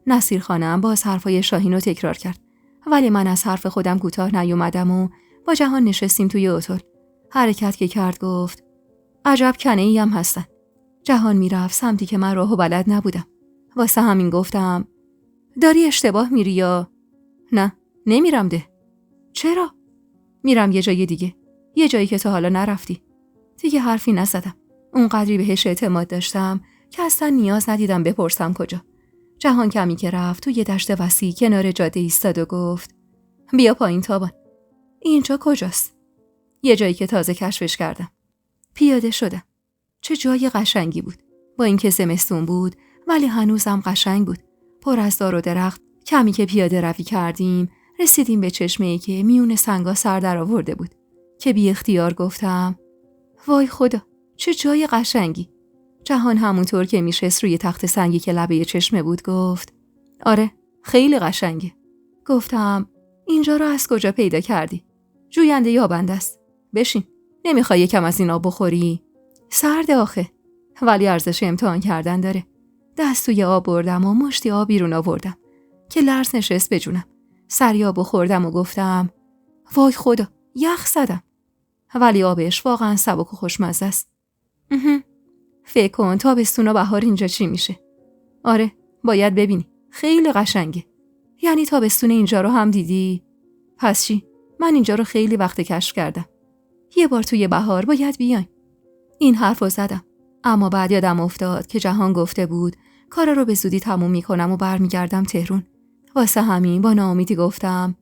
نصیر خانم باز حرفای شاهین رو تکرار کرد، ولی من از حرف خودم کوتاه نیومدم و با جهان نشستیم توی اتاق. حرکت که کرد گفت عجب کنه‌ای هم هستن. جهان میرفت سمتی که من راهو بلد نبودم. واسه همین گفتم داری اشتباه میری یا؟ نه نمیرم ده. چرا؟ میرم یه جای دیگه، یه جایی که تا حالا نرفتی. دیگه حرفی نزدم. اونقدری بهش اعتماد داشتم که اصلا نیاز ندیدم بپرسم کجا. جهان کمی که رفت تو یه دشت وسیع کنار جاده ایستاد و گفت بیا پایین تابان. اینجا کجاست؟ یه جایی که تازه کشفش کردم. پیاده شدم. چه جای قشنگی بود. با اینکه زمستون بود ولی هنوزم قشنگ بود. پر از دار و درخت. کمی که پیاده روی کردیم رسیدیم به چشمه‌ای که میون سنگا سر در آورده بود که بی اختیار گفتم وای خدا چه جای قشنگی. جهان همونطور که میشست روی تخت سنگی که لبه چشمه بود گفت آره خیلی قشنگه. گفتم اینجا رو از کجا پیدا کردی؟ جوینده یابنده است. بشین. نمیخوای یکم از این آب بخوری؟ سرد آخه، ولی ارزش امتحان کردن داره. دست توی آب بردم و مشتی آب بیرون آوردم که لرز نشست به جونم. سری آب خوردم و گفتم وای خدا یخ زدم. ولی آبش واقعا سبک و خوشمزه است. فکر کن تابستون و بهار اینجا چی میشه. آره باید ببینی، خیلی قشنگه. یعنی تابستون اینجا رو هم دیدی؟ پس چی؟ من اینجا رو خیلی وقت کشف کردم. یه بار توی بهار باید بیاین. این حرفو زدم. اما بعد یادم افتاد که جهان گفته بود کارا رو به زودی تموم میکنم و برمیگردم تهران. واسه همین با ناامیدی گفتم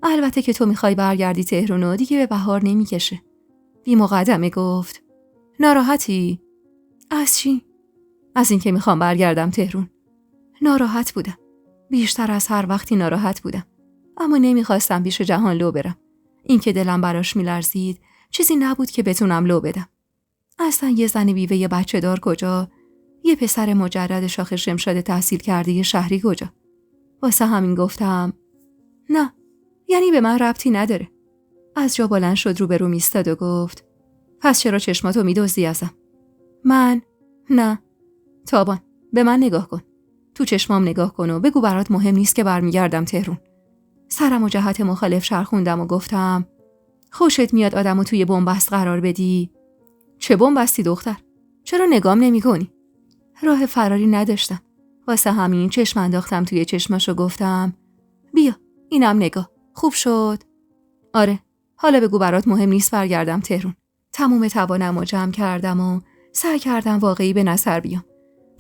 البته که تو میخوای برگردی تهران و دیگه به بهار نمیکشه. بی مقدمه گفت ناراحتی؟ از چی؟ از این که میخوام برگردم تهران. ناراحت بودم. بیشتر از هر وقتی ناراحت بودم. اما نمیخواستم پیش جهان لو برم. این که دلم براش میلرزید چیزی نبود که بتونم لو بدم. اصلا یه زن بیوه بچه دار کجا؟ یه پسر مجرد شاخ شمشاد تحصیل کرده یه شهری کجا؟ واسه همین گفتم نه، یعنی به من ربطی نداره. از جا بلند شد روبروم ایستاد و گفت پس چرا چشماتو میدزدی ازم؟ من؟ نه. تابان به من نگاه کن. تو چشمام نگاه کن و بگو برات مهم نیست که برمیگردم تهران. سرم و جهت مخالف چرخوندم و گفتم خوشت میاد آدمو توی بنبست قرار بدی؟ چه بنبستی دختر؟ چرا نگام نمی‌کنی؟ راه فراری نداشتم. واسه همین چشم انداختم توی چشمش و گفتم بیا اینم نگاه. خوب شد؟ آره. حالا بگو برات مهم نیست برگردم تهران. تمام توانم رو جمع کردم و سعی کردم واقعی به نظر بیام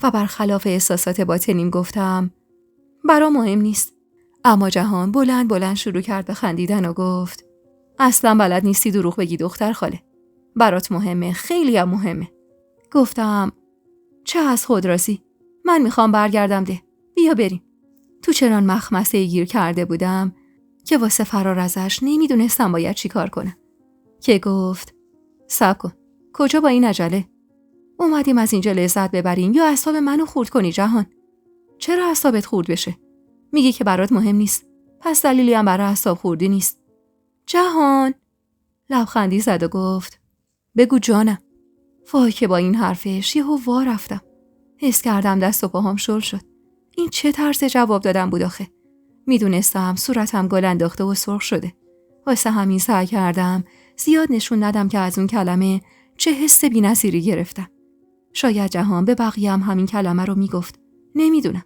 و برخلاف احساسات باطنیم گفتم برام مهم نیست. اما جهان بلند شروع کرد به خندیدن و گفت اصلا بلد نیستی دروغ بگی دختر خاله. برات مهمه، خیلی هم مهمه. گفتم چه از خود رازی؟ من میخوام برگردم ده. بیا بریم. تو چنان مخمسه گیر کرده بودم که واسه فرار ازش نمیدونستم باید چی کار کنم. که گفت صبر کن. کجا با این عجله؟ اومدیم از اینجا لذت ببریم یا اعصاب منو خورد کنی جهان؟ چرا اعصابت خورد بشه؟ میگی که برات مهم نیست. پس دلیلی هم برای اعصاب خوردی نیست. جهان لبخندی زد و گفت بگو جانم. وای که با این حرفش یهو وا رفتم. حس کردم دست و پاهام شل شد. این چه طرز جواب دادم بود آخه؟ میدونستم صورتم گل انداخته و سرخ شده. واسه همین سعی کردم زیاد نشون ندم که از اون کلمه چه حس بی‌نظیری گرفتم. شاید جهان به بقیه هم همین کلمه رو میگفت. نمیدونم.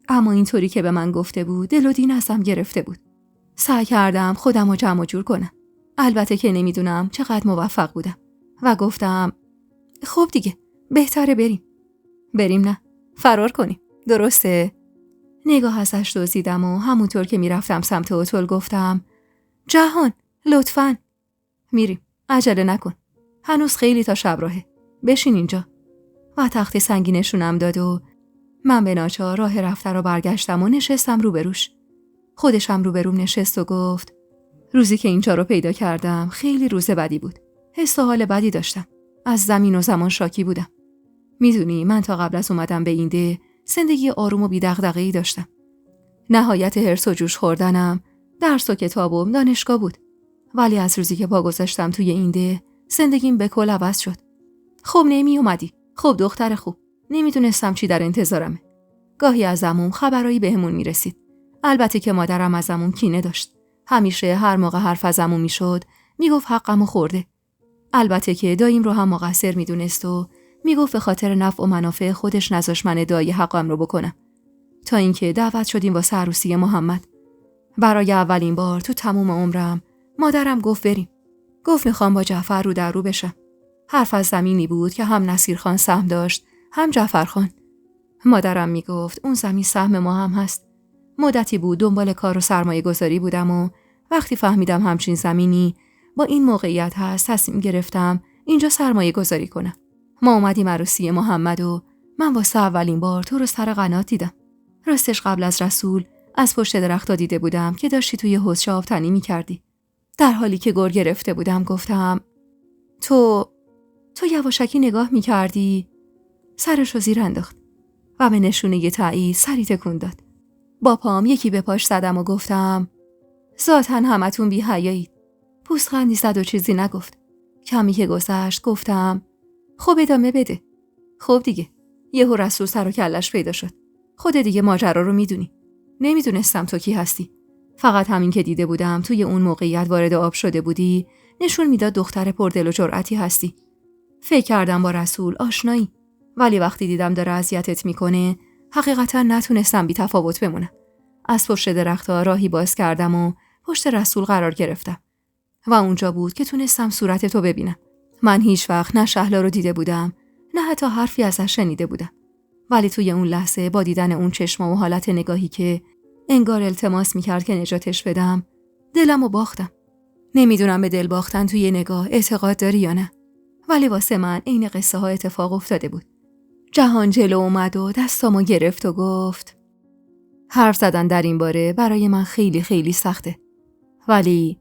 اما اینطوری که به من گفته بود دل و دین ازم گرفته بود. سعی کردم خودم رو جمع جور کنم. البته که نمیدونم چقدر موفق بودم. و گفتم خب دیگه بهتره بریم نه فرار کنیم. درسته؟ نگاه ازش دزدیدم و همونطور که میرفتم سمت هتل گفتم جهان لطفاً. میریم. عجله نکن. هنوز خیلی تا شب راهه. بشین اینجا. و تخت سنگینشونم داد و من به ناچار راه رفته رو برگشتم و نشستم روبروش. خودشم روبروم نشست و گفت روزی که اینجا رو پیدا کردم خیلی روز بدی بود. حس و حال بدی داشتم. از زمین و زمان شاکی بودم. میدونی من تا قبل از اومدم به این ده زندگی آروم و بی‌دغدغه‌ای داشتم. نهایت حرص و جوش خوردنم درس و کتابم دانشگاه بود. ولی از روزی که پا گذاشتم توی این ده زندگیم به کل عوض شد. خب نمی اومدی. خب دختر خوب. نمیدونستم چی در انتظارمه. گاهی از عموم خبرایی بهمون میرسید. البته که مادرم از عموم کینه داشت. همیشه هر موقع حرف از عموم میشد میگفت حقمو خورده. البته که داییم رو هم مقصر میدونست و میگفت به خاطر نفع و منافع خودش نذاش من ادعای حقم رو بکنم. تا اینکه دعوت شدیم واسه عروسی محمد. برای اولین بار تو تموم عمرم مادرم گفت بریم. گفت میخوام با جعفر رو در رو بشم. حرف از زمینی بود که هم نصیرخان سهم داشت هم جعفرخان. مادرم میگفت اون زمین سهم ما هم هست. مدتی بود دنبال کار و سرمایه گذاری بودم و وقتی فهمیدم همچین زمینی با این موقعیت هست تصمیم گرفتم اینجا سرمایه گذاری کنم. ما اومدیم عروسی محمد و من واسه اولین بار تو رو سر قنات دیدم. راستش قبل از رسول از پشت درخت دیده بودم که داشتی توی حوض آبتنی می‌کردی. در حالی که گر گرفته بودم گفتم تو یواشکی نگاه می‌کردی؟ سرشو زیر انداخت و به نشونه تایید سری تکون داد. با پام یکی به پاش زدم و گفتم ذاتاً همتون بی حیایید. پوزخندی زد و چیزی نگفت. کمی که گذشت گفتم خب ادامه بده. خب دیگه یهو رسول سر و کلش پیدا شد. خود دیگه ماجرا رو میدونی. نمیدونستم تو کی هستی. فقط همین که دیده بودم توی اون موقعیت وارد آب شده بودی نشون میداد دختر پردل و جرأتی هستی. فکر کردم با رسول آشنایی، ولی وقتی دیدم داره اذیتت میکنه حقیقتا نتونستم بی تفاوت بمونم. از پشت درخت‌ها راهی باز کردم و پشت رسول قرار گرفتم. و اونجا بود که تونستم صورت تو ببینم. من هیچ وقت نه شهلا رو دیده بودم، نه حتی حرفی ازش شنیده بودم. ولی توی اون لحظه با دیدن اون چشم و حالت نگاهی که انگار التماس میکرد که نجاتش بدم، دلمو باختم. نمیدونم به دل باختن توی نگاه اعتقاد داری یا نه، ولی واسه من عین قصه ها اتفاق افتاده بود. جهان جلو اومد و دستامو گرفت و گفت حرف زدن در این باره برای من خیلی خیلی سخته. ولی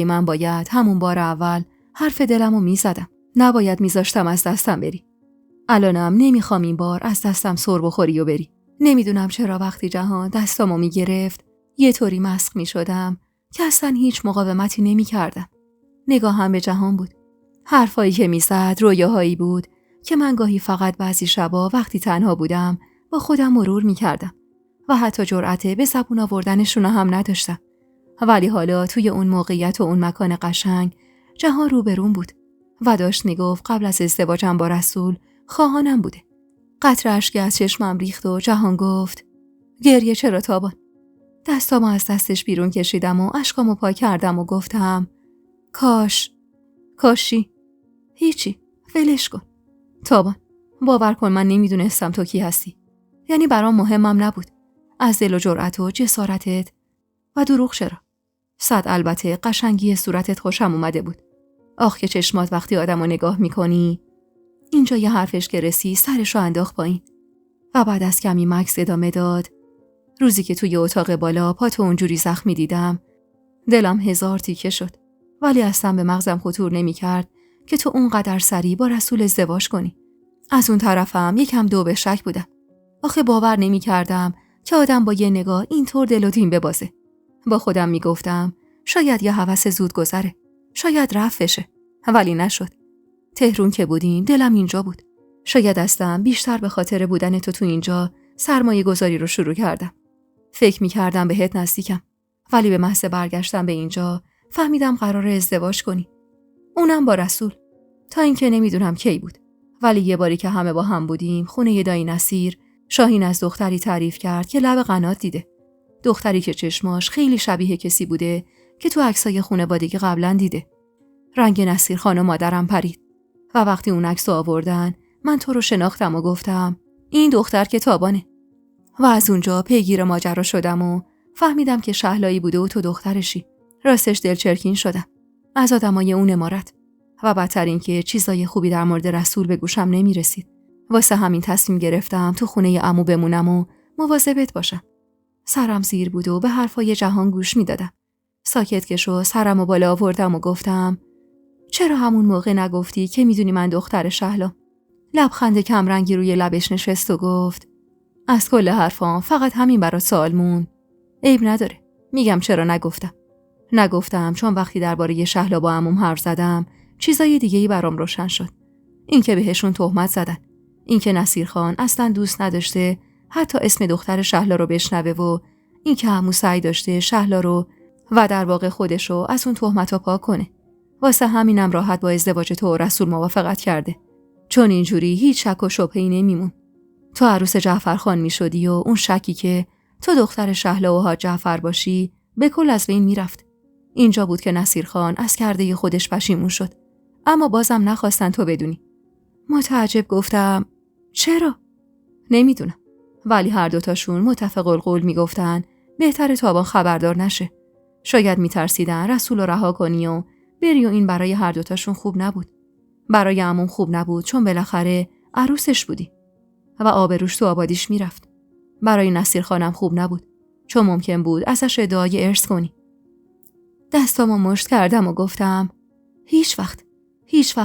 من باید همون بار اول حرف دلمو میزدم. نباید میذاشتم از دستم بری. الانم نمیخوام این بار از دستم سر بخوری و بری. نمیدونم چرا وقتی جهان دستامو میگرفت یه طوری مسخ میشدم که اصلا هیچ مقاومتی نمیکردم. نگاهم به جهان بود. حرفایی که میزد رویاهایی بود که من گاهی فقط بعضی شبا وقتی تنها بودم با خودم مرور میکردم و حتی جرأت به زبون آوردنشون هم نداشتم. ولی حالا توی اون موقعیت و اون مکان قشنگ جهان روبرون بود و داشت میگفت قبل از ازدواجم با رسول خواهانم بوده. قطره اشکی از چشمم ریخت و جهان گفت گریه چرا تابان؟ دستامو از دستش بیرون کشیدم و اشکامو پاک کردم و گفتم کاشی هیچی، ولش کن. تابان باور کن من نمیدونستم تو کی هستی. یعنی برام مهمم نبود. از دل و جرأت و جسارتت و دروغ چرا؟ البته قشنگی صورتت خوشم اومده بود. آخ که چشمات وقتی آدمو نگاه میکنی. اینجا یه حرفش که رسی سرشو انداخت پایین و بعد از کمی مکث ادامه داد. روزی که توی اتاق بالا پاتو اونجوری زخمی دیدم دلم 1000 تیکه شد، ولی اصلا به مغزم خطور نمیکرد که تو اونقدر سریع با رسول ازدواج کنی. از اون طرفم یکم دو به شک بودم. آخه باور نمیکردم که آدم با یه نگاه اینطور دل و دین ببازه. با خودم میگفتم شاید یه هوس زود گذره، شاید رفت بشه، ولی نشد. تهرون که بودیم دلم اینجا بود. شاید اصلا بیشتر به خاطر بودن تو اینجا سرمایه گذاری رو شروع کردم. فکر میکردم بهت نزدیکم، ولی به محض برگشتم به اینجا فهمیدم قراره ازدواج کنی. اونم با رسول. تا اینکه نمیدونم کی بود، ولی یه باری که همه با هم بودیم خونه دایی نصیر، شاهین از دختری تعریف کرد که لب قنات دیده. دختری که چشماش خیلی شبیه کسی بوده که تو عکسای خانوادگی قبلا دیده. رنگ نصیر خان و مادرم پرید و وقتی اون عکسو آوردن من تو رو شناختم و گفتم این دختر که تابانه. و از اونجا پیگیر ماجرا شدم و فهمیدم که شهلایی بوده و تو دخترشی. راستش دلچرکین شدم از آدمای اون امارت و بدتر این که چیزای خوبی در مورد رسول به گوشم نمی رسید. واسه همین تصمیم گرفتم تو خونه عمو بمونم و مواظبت باشم. سرم زیر بود و به حرفای جهان گوش می دادم. ساکت که شو سرمو بالا آوردم و گفتم چرا همون موقع نگفتی که میدونی من دختر شهلا؟ لبخند کمرنگی روی لبش نشست و گفت از کل حرفام فقط همین برات سوال مون. عیب نداره. میگم چرا نگفتم چون وقتی درباره شهلا با عموم حرف زدم چیزای دیگه‌ای برام روشن شد. اینکه بهشون تهمت زدن، اینکه نصیر خان اصلا دوست نداشته حتی اسم دختر شهلا رو بشنوه و اینکه عمو سعی داشته شهلا رو و در واقع خودش رو از اون تهمت‌ها پاک کنه. واسه همینم راحت با ازدواج تو و رسول موافقت کرده. چون اینجوری هیچ شک و شبهه‌ای نمیمون. تو عروس جعفر خان میشدی و اون شکی که تو دختر شهلا و حاج جعفر باشی به کل از بین میرفت. اینجا بود که نصیر خان از کرده خودش پشیمون شد. اما بازم نخواستن تو بدونی. متعجب گفتم چرا؟ نمیدونم. ولی هر دوتاشون متفق القول میگفتن بهتره تابان خبردار نشه. شاید میترسیدن رسول رو رها کنی و بری و این برای هر دوتاشون خوب نبود. برای عموم خوب نبود چون بالاخره عروسش بودی و آبروش تو آبادیش میرفت. برای نصیر خانم خوب نبود چون ممکن بود ازش ادعای ارث کنی. دستامو مشت کردم و گفتم هیچ وقت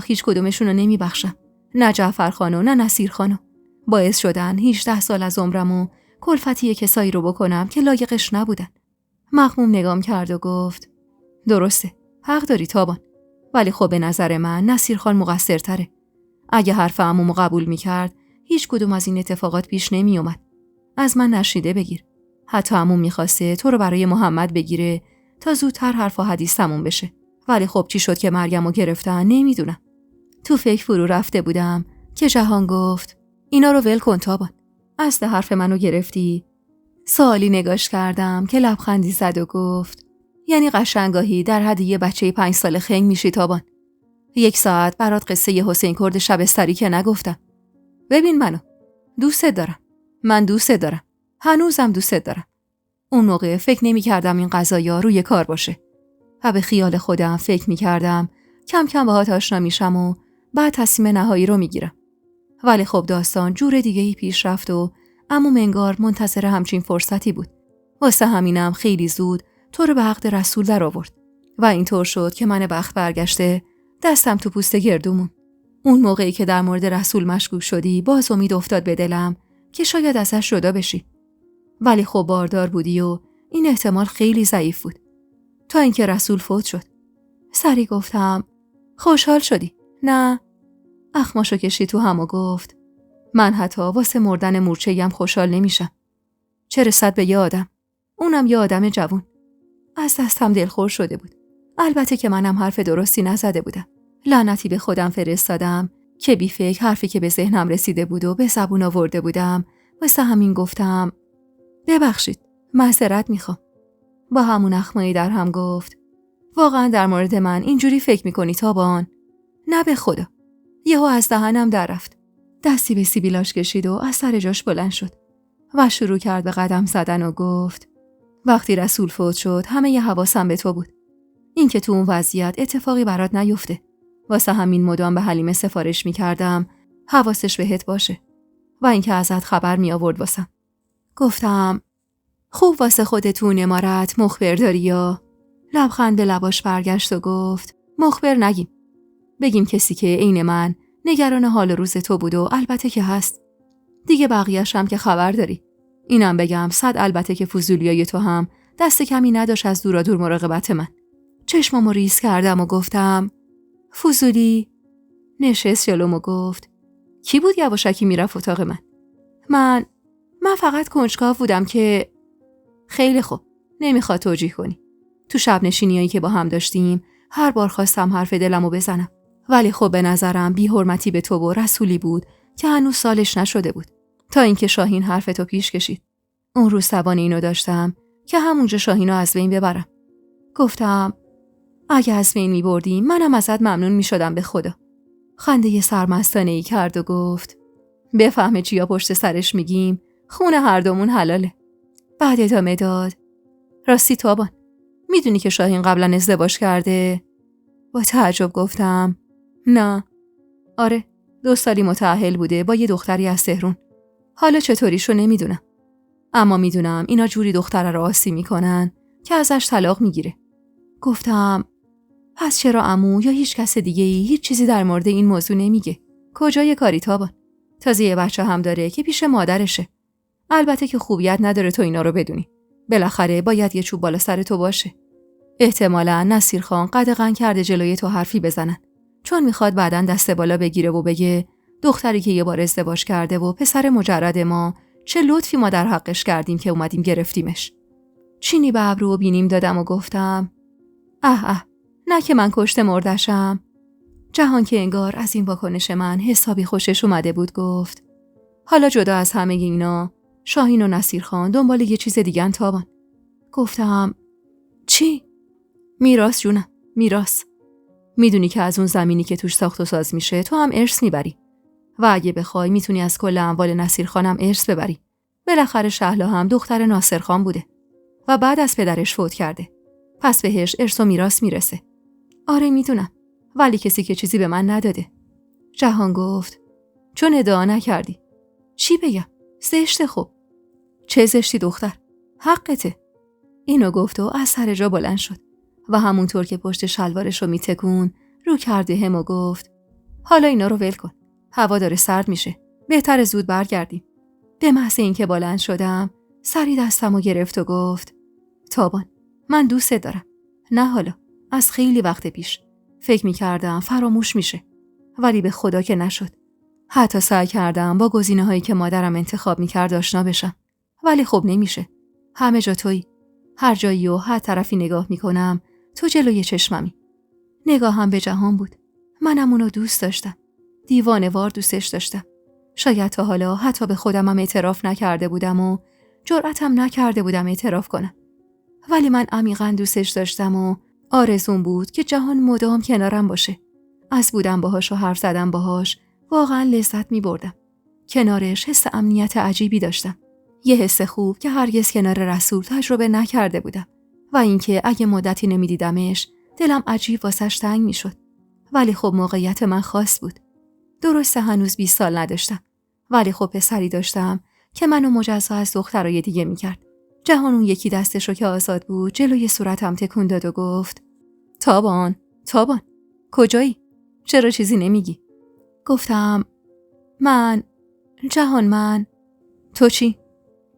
هیچ کدومشون رو نمیبخشم. نه جعفر خانو نه نصیر خانو. باعث شدن 18 سال از عمرم و کلفتی کسایی رو بکنم که لایقش نبودن. مغموم نگام کرد و گفت درسته، حق داری تابان، ولی خب به نظر من نصیر خان مقصرتره. اگه حرف عمومو قبول میکرد هیچ کدوم از این اتفاقات پیش نمی اومد. از من نشیده بگیر. حتی عموم میخواسته تو رو برای محمد بگیره تا زودتر حرف و حدیث تموم بشه. ولی خب چی شد که مرگمو گرفتن نمیدونم. تو فکر فرو رفته بودم که جهان گفت اینا رو ول کن تابان. اصل حرف منو گرفتی؟ سوالی نگاش کردم که لبخندی زد و گفت یعنی قشنگاهی در حد یه بچه 5 ساله خنگ میشی تابان. 1 ساعت برات قصه ی حسین کرد شبستری که نگفتم. ببین منو. دوستت دارم. من دوستت دارم. هنوزم دوستت دارم. اون موقع فکر نمی‌کردم این قضایا روی کار باشه. و به خیال خودم فکر می‌کردم کم کم باهات آشنا میشم و بعد تصمیم نهایی رو میگیرم. ولی خب داستان جور دیگه‌ای پیش رفت و عموم انگار منتظر همچین فرصتی بود. واسه همینم خیلی زود تو رو به عقد رسول در آورد و اینطور شد که من بخت برگشته دستم تو پوست گردومون. اون موقعی که در مورد رسول مشکوک شدی باز امید افتاد به دلم که شاید ازش جدا بشی. ولی خب باردار بودی و این احتمال خیلی ضعیف بود. تا اینکه رسول فوت شد. سری گفتم خوشحال شدی؟ نه. اخماشو کشید تو هم و گفت من حتی واسه مردن مورچه‌ام خوشحال نمیشم. چه رسد به یه آدم. اونم یه آدم جوون. از دستم دلخور شده بود. البته که منم حرف درستی نزده بودم. لعنتی به خودم فرستادم که بی فکر حرفی که به ذهنم رسیده بود و به زبون آورده بودم واسه همین گفتم ببخشید معذرت میخوام. با همون اخمایی در هم گفت واقعا در مورد من اینجوری فکر میکنی تابان؟ نه به خدا. یهو از دهنم در رفت. دستی به سیبیلاش کشید و از سر جاش بلند شد و شروع کرد به قدم زدن و گفت وقتی رسول فوت شد همه ی حواسم به تو بود. این که تو اون وضعیت اتفاقی برات نیفته. واسه همین مدام به حلیمه سفارش میکردم حواسش بهت باشه و اینکه ازت خبر می آورد واسم. گفتم خوب واسه خودتون امارت مخبر داری یا؟ لبخند به لباش برگشت و گفت مخبر نگیم. بگیم کسی که عین من نگران حال روز تو بود و البته که هست. دیگه بقیه‌ش هم که خبر داری. اینم بگم 100 البته که فضولیای تو هم دست کمی نداشت از دورا دور مراقبت من. چشمامو ریز کردم و گفتم فضولی. نشست جلوم و گفت کی بود یواشکی میرفت اتاق من فقط کنجکاو بودم که خیلی خوب نمیخواد توجیه کنی. تو شب نشینیایی که با هم داشتیم هر بار خواستم حرف دلمو بزنم ولی خب به نظرم بی حرمتی به تو و رسولی بود که هنوز سالش نشده بود تا اینکه شاهین حرفتو پیش کشید. اون روز توان اینو داشتم که همونجا شاهینو از بین ببرم. گفتم اگه از بین میبردیم منم ازت ممنون میشدم به خدا. خنده سرمستانه‌ای کرد و گفت بفهمه چیا پشت سرش میگیم خون هر دومون حلاله. بعد ادامه داد راستی تابان میدونی که شاهین قبلا ازدواج کرده؟ با تعجب گفتم نه. آره 2 سالی متأهل بوده با یه دختری از تهران. حالا چطوریشو نمیدونم اما میدونم اینا جوری دختره رو آسی میکنن که ازش طلاق میگیره. گفتم پس چرا عمو یا هیچ کس دیگه‌ای هیچ چیزی در مورد این موضوع نمیگه؟ کجای کاری تابان؟ تازه یه بچه هم داره که پیش مادرشه. البته که خوبیت نداره تو اینا رو بدونی. بالاخره باید یه چوب بالا سر تو باشه. احتمالاً نصیر خان قدغن کرده جلوی تو حرفی بزنن چون میخواد بعداً دست بالا بگیره و بگه دختری که یه بار ازدواج کرده و پسر مجرد ما چه لطفی ما در حقش کردیم که اومدیم گرفتیمش. چینی به ابرو و بینیم دادم و گفتم نه که من کشته مردشم. جهان که انگار از این واکنش من حسابی خوشش اومده بود گفت حالا جدا از همه اینا شاهین و نصیر خان دنبال یه چیز دیگه تابان. گفتم چی؟ میراث جونم میراث. میدونی که از اون زمینی که توش ساخت و ساز میشه تو هم ارث میبری و اگه بخوای میتونی از کل اموال نصیر خانم ارث ببری. بالاخره شهلا هم دختر ناصر خان بوده و بعد از پدرش فوت کرده پس بهش ارث و میراث میرسه. آره میدونم ولی کسی که چیزی به من نداده. جهان گفت چون ادعا نکردی. چی بگم؟ زشته. خوب چه زشتی دختر؟ حقته. اینو گفت و از سر جا بلند شد و همونطور که پشت شلوارش رو میتکون رو کرده هم و گفت حالا اینا رو ول کن. هوا داره سرد میشه. بهتر زود برگردیم. به محض اینکه بلند شدم سری دستمو گرفت و گفت تابان من دوستت دارم. نه حالا از خیلی وقت پیش. فکر میکردم فراموش میشه ولی به خدا که نشد. حتی سعی کردم با گزینه‌هایی که مادرم انتخاب میکرد آشنا بشم ولی خب نمیشه. همه جا تویی. هر جایی و هر طرفی نگاه میکنم تو جلوی چشممی. نگاهم به جهان بود. منم اونو دوست داشتم. دیوانه‌وار دوستش داشتم. شاید تا حالا حتی به خودمم اعتراف نکرده بودم و جرأتم نکرده بودم اعتراف کنم. ولی من عمیقاً دوستش داشتم و آرزوم بود که جهان مدام کنارم باشه. از بودن باهاش و حرف زدن باهاش واقعاً لذت می بردم. کنارش حس امنیت عجیبی داشتم. یه حس خوب که هرگز کنار رسول تجربه نکرده بودم. و اینکه اگه مدتی نمیدیدمش دلم عجیب واسش تنگ میشد. ولی خب موقعیت من خاص بود. درسته هنوز 20 سال نداشتم. ولی خب پسری داشتم که منو مجزا از دخترای دیگه میکرد. جهان اون یکی دستشو که آزاد بود جلوی صورتم تکون داد و گفت تابان کجایی؟ چرا چیزی نمیگی؟ گفتم جهان تو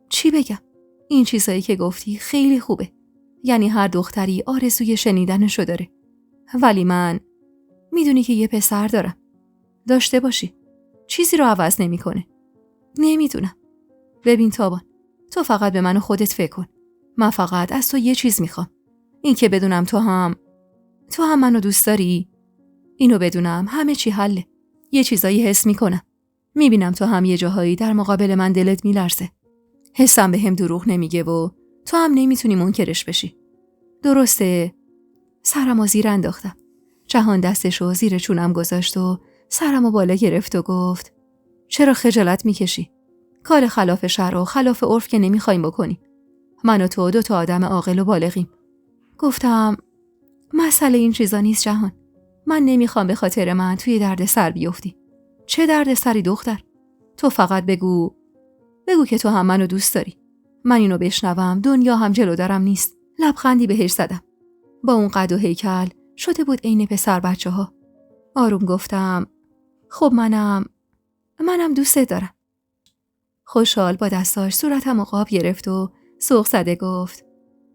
چی بگم؟ این چیزایی که گفتی خیلی خوبه. یعنی هر دختری آرزوی شنیدنشو داره. ولی من میدونی که یه پسر دارم. داشته باشی. چیزی رو عوض نمیکنه. نمیدونم. ببین تابان، تو فقط به من و خودت فکر کن. من فقط از تو یه چیز میخوام. این که بدونم تو هم منو دوست داری. اینو بدونم همه چی حله. یه چیزایی حس میکنم. میبینم تو هم یه جاهایی در مقابل من دلت میلرزه. حسم به هم دروغ نمیگه و تو هم نمیتونی منکرش بشی. درسته؟ سرمو زیر انداختم. جهان دستشو زیر چونم گذاشت و سرمو بالا گرفت و گفت چرا خجالت میکشی؟ کار خلاف شرع و خلاف عرف که نمیخوایم بکنیم. من و تو 2 آدم عاقل و بالغیم. گفتم مسئله این چیزا نیست جهان. من نمیخوام به خاطر من توی درد سر بیفتی. چه درد سری دختر؟ تو فقط بگو که تو هم منو دوست داری. من اینو بشنوم دنیا هم جلو درم نیست. لبخندی بهش زدم. با اون قد و هیکل شده بود عین پسر بچه‌ها. آروم گفتم خب منم دوست دارم. خوشحال با دستاش صورتم قاب گرفت و سوق زده گفت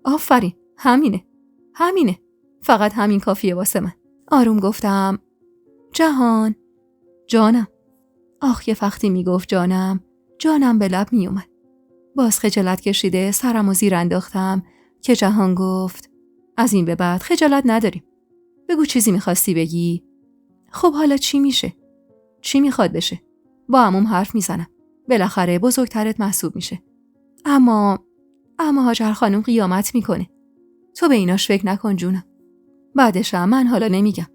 آفرین، همینه. فقط همین کافیه واسه من. آروم گفتم جانم. آخ یه وقتی میگفت جانم به لب میومد. باز خجالت کشیده سرمو زیر انداختم که جهان گفت از این به بعد خجالت نداریم. بگو چیزی میخواستی بگی؟ خب حالا چی میشه؟ چی میخواد بشه؟ با عموم حرف میزنم. بالاخره بزرگترت محسوب میشه. اما هاجر خانم قیامت میکنه. تو به ایناش فکر نکن جونم. بعدشم من حالا نمیگم.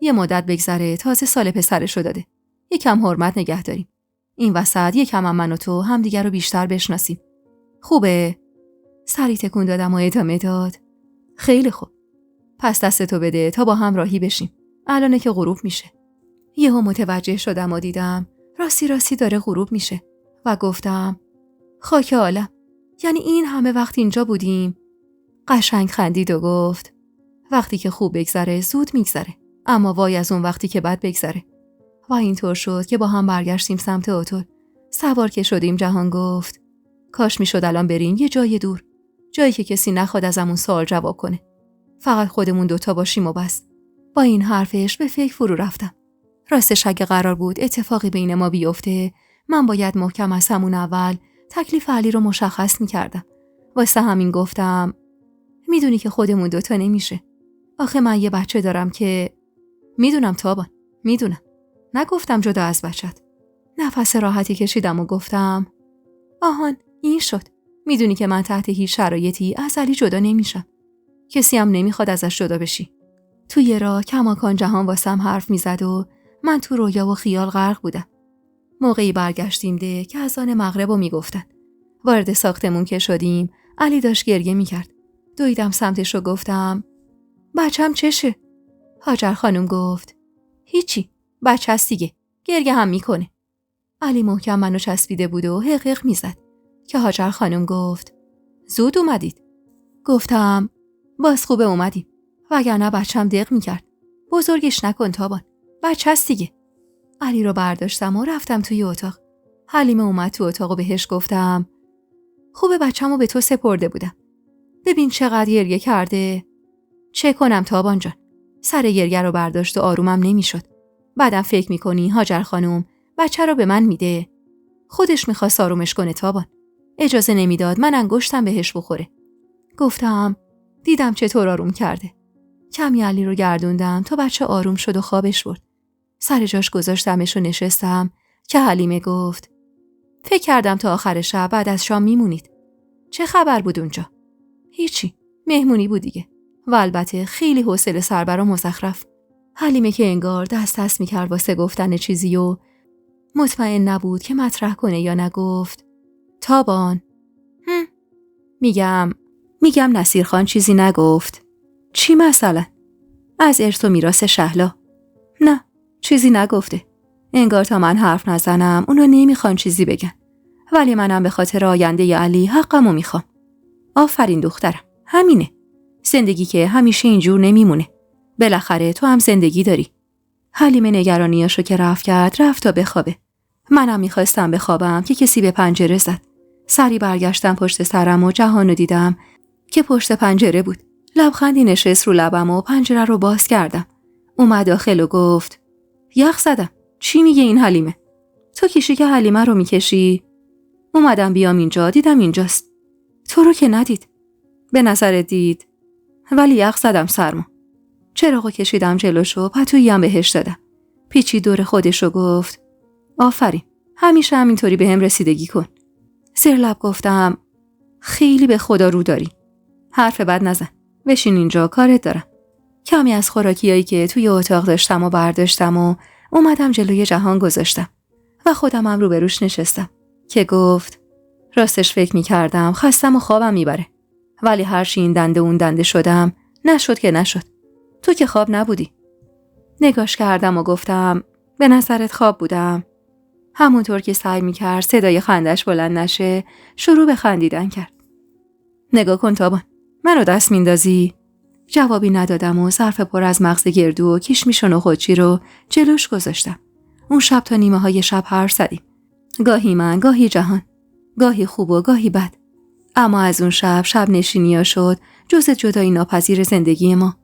یه مدت بگذره تازه سال پسرشو داده. یکم حرمت نگه داریم. این وسط یکم هم من و تو همدیگر رو بیشتر بشناسیم. خوبه؟ سری تکون دادم و ادامه داد. خیلی خوب. پس دستتو بده تا با هم راهی بشیم. الانه که غروب میشه. یهو متوجه شدم و دیدم راستی داره غروب میشه و گفتم خاک عالم، یعنی این همه وقت اینجا بودیم؟ قشنگ خندید و گفت وقتی که خوب بگذره زود میگذره، اما وای از اون وقتی که بد بگذره. و اینطور شد که با هم برگشتیم سمت اتل. سوار که شدیم جهان گفت کاش میشد الان بریم یه جای دور، جایی که کسی نخواد ازمون سوال جواب کنه، فقط خودمون 2 باشیم و بس. با این حرفش به فکر فرو رفتم. راستش اگه قرار بود اتفاقی بین ما بیفته، من باید محکم از همون اول تکلیف علی رو مشخص میکردم. واسه همین گفتم میدونی که خودمون 2 نمیشه. آخه من یه بچه دارم که میدونم تابان، میدونم. نگفتم جدا از بچت. نفس راحتی کشیدم و گفتم آهان این شد. میدونی که من تحت هیچ شرایطی از علی جدا نمیشم. کسی هم نمیخواد ازش جدا بشی. توی راه کماکان جهان واسم حرف میزد و من تو رویا و خیال غرق بودم. موقعی برگشتیم ده که اذان مغرب رو میگفتن. وارد ساختمون که شدیم علی داشت گریه میکرد. دویدم سمتش و گفتم بچم چشه؟ هاجر خانم گفت هیچی، بچه هست دیگه، گریه هم میکنه. علی محکم منو چسبیده بود و حقیق میزد که هاجر خانم گفت زود اومدید. گفتم باز خوبه اومدیم، وگرنه بچم دق میکرد. بزرگش نکن تابان، بچه هست دیگه. علی رو برداشتم و رفتم توی اتاق. حلیمه اومد تو اتاق و بهش گفتم خوبه بچه‌مو به تو سپرده بودم. ببین چقدر گریه کرده. چه کنم تابان جان؟ سر گریه رو برداشت و آرومم نمیشد. بعدم فکر میکنی هاجر خانم بچه رو به من میده؟ خودش میخواست آرومش کنه تابان. اجازه نمیداد من انگشتم بهش بخوره. گفتم دیدم چطور آروم کرده. کمی علی رو گردوندم تا بچه آروم شد و خوابش برد. سر جاش گذاشتمش و نشستم که حلیمه گفت فکر کردم تا آخر شب بعد از شام میمونید. چه خبر بود اونجا؟ هیچی، مهمونی بود دیگه. و البته خیلی حوصله سربر و مزخرف. حلیمه که انگار دست میکرد واسه گفتن چیزی و مطمئن نبود که مطرح کنه یا نگفت. تابان. میگم نصیر خان چیزی نگفت. چی مثلا؟ از ارث و میراث شهلا. نه، چیزی نگفته. انگار تا من حرف نزنم اونا نمیخوان چیزی بگن. ولی منم به خاطر آینده علی حقمو میخوام. آفرین دخترم، همینه. زندگی که همیشه اینجور نمیمونه. بالاخره تو هم زندگی داری. حلیمه نگرانیاشو که رفت تا بخوابه. منم میخواستم بخوابم که کسی به پنجره زد. سری برگشتم پشت سرم و جهانو دیدم که پشت پنجره بود. لبخندی نشست رو لبم و پنجره رو باز کردم. اومد داخل و گفت یخ زدم. چی میگه این حلیمه؟ تو کشی که حلیمه رو میکشی؟ اومدم بیام اینجا، دیدم اینجاست. تو رو که ندید. به نظر دید. ولی یخ زدم سرما. چراغو کشیدم جلوشو، پتوییم بهش دادم. پیچی دور خودشو گفت آفرین، همیشه همینطوری به هم رسیدگی کن. زیر لب گفتم خیلی به خدا رو داری. حرف بد نزن. بشین اینجا، کارت دارم. کمی از خوراکیایی که توی اتاق داشتم و برداشتم و اومدم جلوی جهان گذاشتم و خودم هم روبروش نشستم که گفت راستش فکر میکردم خستم و خوابم میبره. ولی هرچی این دنده اون دنده شدم نشد که نشد. تو که خواب نبودی. نگاش کردم و گفتم به نظرت خواب بودم؟ همونطور که سعی میکرد صدای خندش بلند نشه شروع به خندیدن کرد. نگاه کن تابان، منو دست میندازی؟ جوابی ندادم و ظرف پر از مغز گردو و کشمیش و نخودچی رو جلوش گذاشتم. اون شب تا نیمه های شب حرف زدیم. گاهی من، گاهی جهان. گاهی خوب و گاهی بد. اما از اون شب نشینیا شد جز جدایی ناپذیر زندگی ما.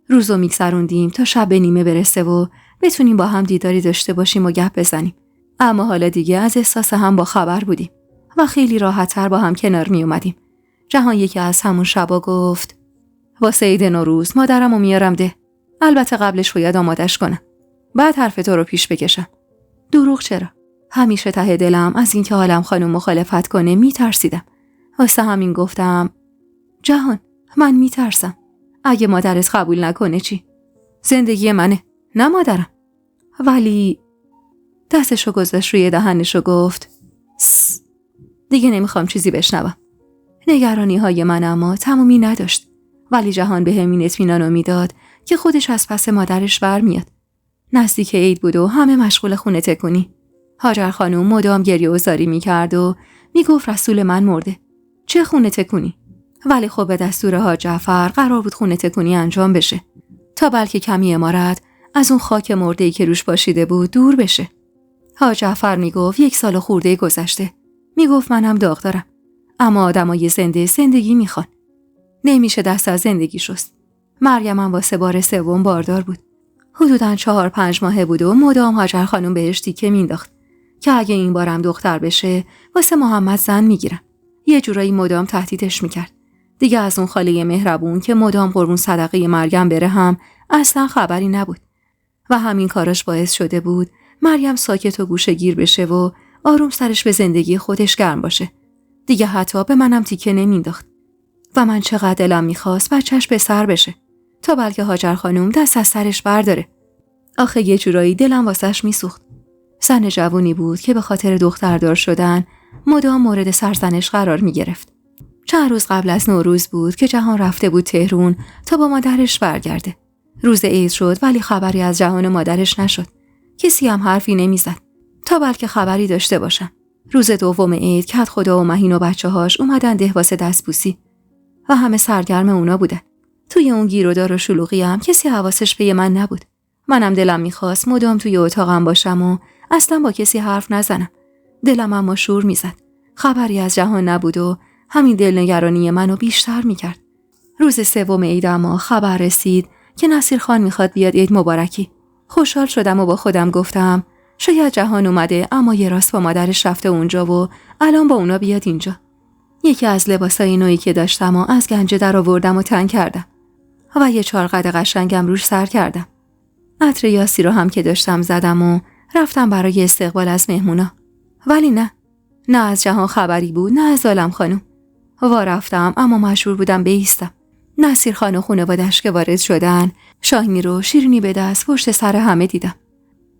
روزو میگذروندیم تا شب به نیمه برسه و بتونیم با هم دیداری داشته باشیم و گپ بزنیم. اما حالا دیگه از احساس هم با خبر بودیم و خیلی راحت‌تر با هم کنار می اومدیم. جهان یکی از همون شبا گفت واسه عید نوروز مادرمو میارم ده. البته قبلش باید آمادش کنم. بعد حرف تو رو پیش بکشم. دروغ چرا؟ همیشه ته دلم از اینکه عالم خانم مخالفت کنه میترسیدم. واسه همین گفتم جهان، من میترسم. اگه مادرت قبول نکنه چی؟ زندگی منه، نه مادرم. ولی دستشو گذاشت روی دهنشو گفت دیگه نمیخوام چیزی بشنوم. نگرانی های من اما تمومی نداشت. ولی جهان به همین اطمینانو میداد که خودش از پس مادرش برمیاد. نزدیک عید بود و همه مشغول خونه تکونی. هاجر خانم مدام گریه و زاری میکرد و میگفت رسول من مرده. چه خونه تکونی؟ ولی خب به دستور حاج جعفر قرار بود خونه تکونی انجام بشه تا بلکه کمی عمارت از اون خاک مرده‌ای که روش پاشیده بود دور بشه. حاج جعفر میگفت 1 سال خورده گذشته. میگفت منم داغ دارم. اما آدمای زندگی میخوان. نمیشه دست از زندگی شست. مریم هم واسه بار 3 باردار بود. حدوداً 4-5 ماهه بود و مدام هاجر خانم بهش تیکه مینداخت که اگه این بارم دختر بشه واسه محمد زن میگیرم. یه جورایی مدام تهدیدش میکرد. دیگه از اون خاله مهربون که مدام قربون صدقه مریم بره هم اصلا خبری نبود. و همین کاراش باعث شده بود مریم ساکت و گوشه گیر بشه و آروم سرش به زندگی خودش گرم باشه. دیگه حتی به منم تیکه نمینداخت. و من چقدر دلم میخواست بچهش به سر بشه تا بلکه هاجر خانم دست از سرش برداره. آخه یه جورایی دلم واسش میسوخت. زن جوونی بود که به خاطر دختردار شدن مدام مورد سرزنش قرار میگرفت. چند روز قبل از نوروز بود که جهان رفته بود تهران تا با مادرش برگرده. روز عید شد ولی خبری از جهان مادرش نشد. کسی هم حرفی نمیزد تا بلکه خبری داشته باشم. روز دوم عید کت خدا و مهین و بچه‌هاش اومدن ده واسه دستبوسی و همه سرگرم اونا بودن. توی اون گیرودار و شلوغی هم کسی حواسش به من نبود. منم دلم میخواست مدام توی اتاقم باشم و اصلا با کسی حرف نزنم. دلم اما شور میزد. خبری از جهان نبود و همین دلنگرانی منو بیشتر میکرد. روز 3 عید اما خبر رسید که نصیر خان میخواد بیاد عید مبارکی. خوشحال شدم و با خودم گفتم شاید جهان اومده اما یه راست با مادرش رفته اونجا و الان با اونا بیاد اینجا. یکی از لباسای نوعی که داشتم و از گنجه در آوردم و تن کردم و یه 4 قد قشنگم روش سر کردم. عطر یاسی رو هم که داشتم زدم و رفتم برای استقبال از مهمونا. ولی نه از جهان خبری بود نه از عالم خانم. رفتم اما مجبور بودم بایستم. نصیر خان و خانواده‌اش که وارد شدن، شاهین رو شیرینی به دست پشت سر همه دیدم.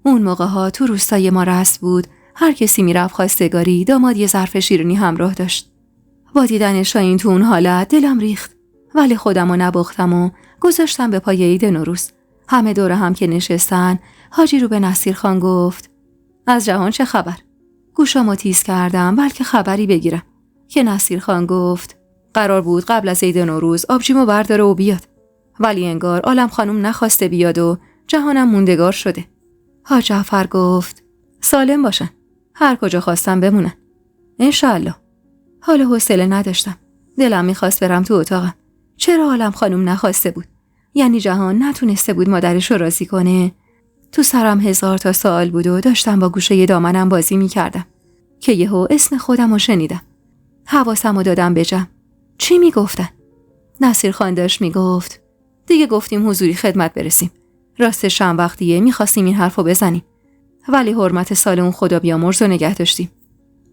اون موقع‌ها تو روستای ما رسم بود هر کسی میرفت خواستگاری داماد یه ظرف شیرینی همراه داشت. با دیدن شاهین تو اون حالت دلم ریخت، ولی خودمو نباختم و گذاشتم به پای عید نوروز. همه دور هم که نشستن، حاجی رو به نصیر خان گفت: از جهان چه خبر؟ گوشامو تیز کردم بلکه خبری بگیرم که نصیر خان گفت: قرار بود قبل از عید نوروز آبجیمو برداره و بیاد، ولی انگار عالم خانم نخواسته بیاد و جهانم موندگار شده. حاج جعفر گفت: سالم باشن، هر کجا خواستم بمونن انشالله. حال حوصله نداشتم، دلم میخواست برم تو اتاقم. چرا عالم خانم نخواسته بود؟ یعنی جهان نتونسته بود مادرش رو راضی کنه؟ تو سرم 1000 تا سوال بود و داشتم با گوشه دامنم بازی میکردم که یهو اسم خودم رو شنیدم. حواسم رو دادم به جمع. چی میگفتن؟ نصیر خان داشت میگفت: دیگه گفتیم حضوری خدمت برسیم. راستش چند وقتیه میخواستیم این حرفو بزنیم، ولی حرمت سال اون خدا بیامرز رو نگه داشتیم.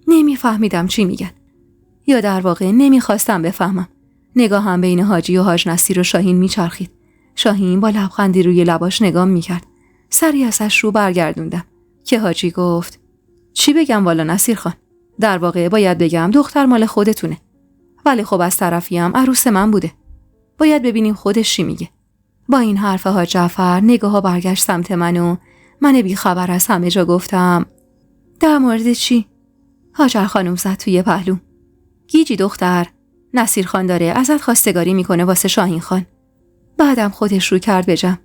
نمیفهمیدم چی میگن، یا در واقع نمیخواستم بفهمم. نگاهم بین حاجی و حاج نصیر و شاهین میچرخید. شاهین با لبخندی روی لباش نگام میکرد. سری ازش رو برگردوندم که حاجی گفت: چی بگم والا نصیر خان؟ در واقع باید بگم دختر مال خودتونه، ولی خب از طرفیم عروس من بوده. باید ببینیم خودش چی میگه. با این حرف حاج جعفر نگاها برگشت سمت من بی خبر از همه جا گفتم: در مورد چی؟ هاجر خانم زد توی پهلوم: گیجی دختر، نصیر خان داره ازت خواستگاری میکنه واسه شاهین خان. بعدم خودش رو کرد به جمع: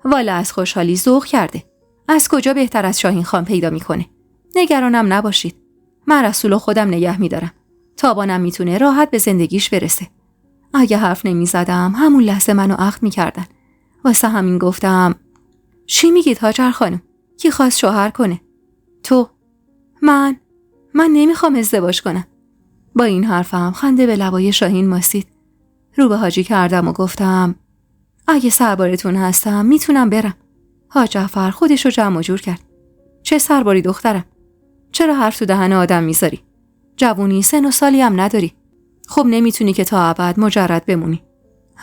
والا از خوشحالی ذوق کرده. از کجا بهتر از شاهین خان پیدا میکنه؟ نگرانم نباشید، من رسولو خودم نگه میدارم. تابانم میتونه راحت به زندگیش برسه. اگه حرف نمیزدم همون لحظه منو عقد میکردن. واسه همین گفتم: چی میگید هاجر خانم؟ کی خواست شوهر کنه؟ تو؟ من نمیخوام ازدواج کنم. با این حرفم خنده به لبای شاهین ماسید. رو به حاجی کردم و گفتم: اگه سربارتون هستم میتونم برم. حاج جعفر خودشو جمع و جور کرد: چه سرباری دخترم؟ چرا حرف تو دهن آدم میذاری؟ جوونی، سن و سالی هم نداری. خب نمیتونی که تا ابد مجرد بمونی.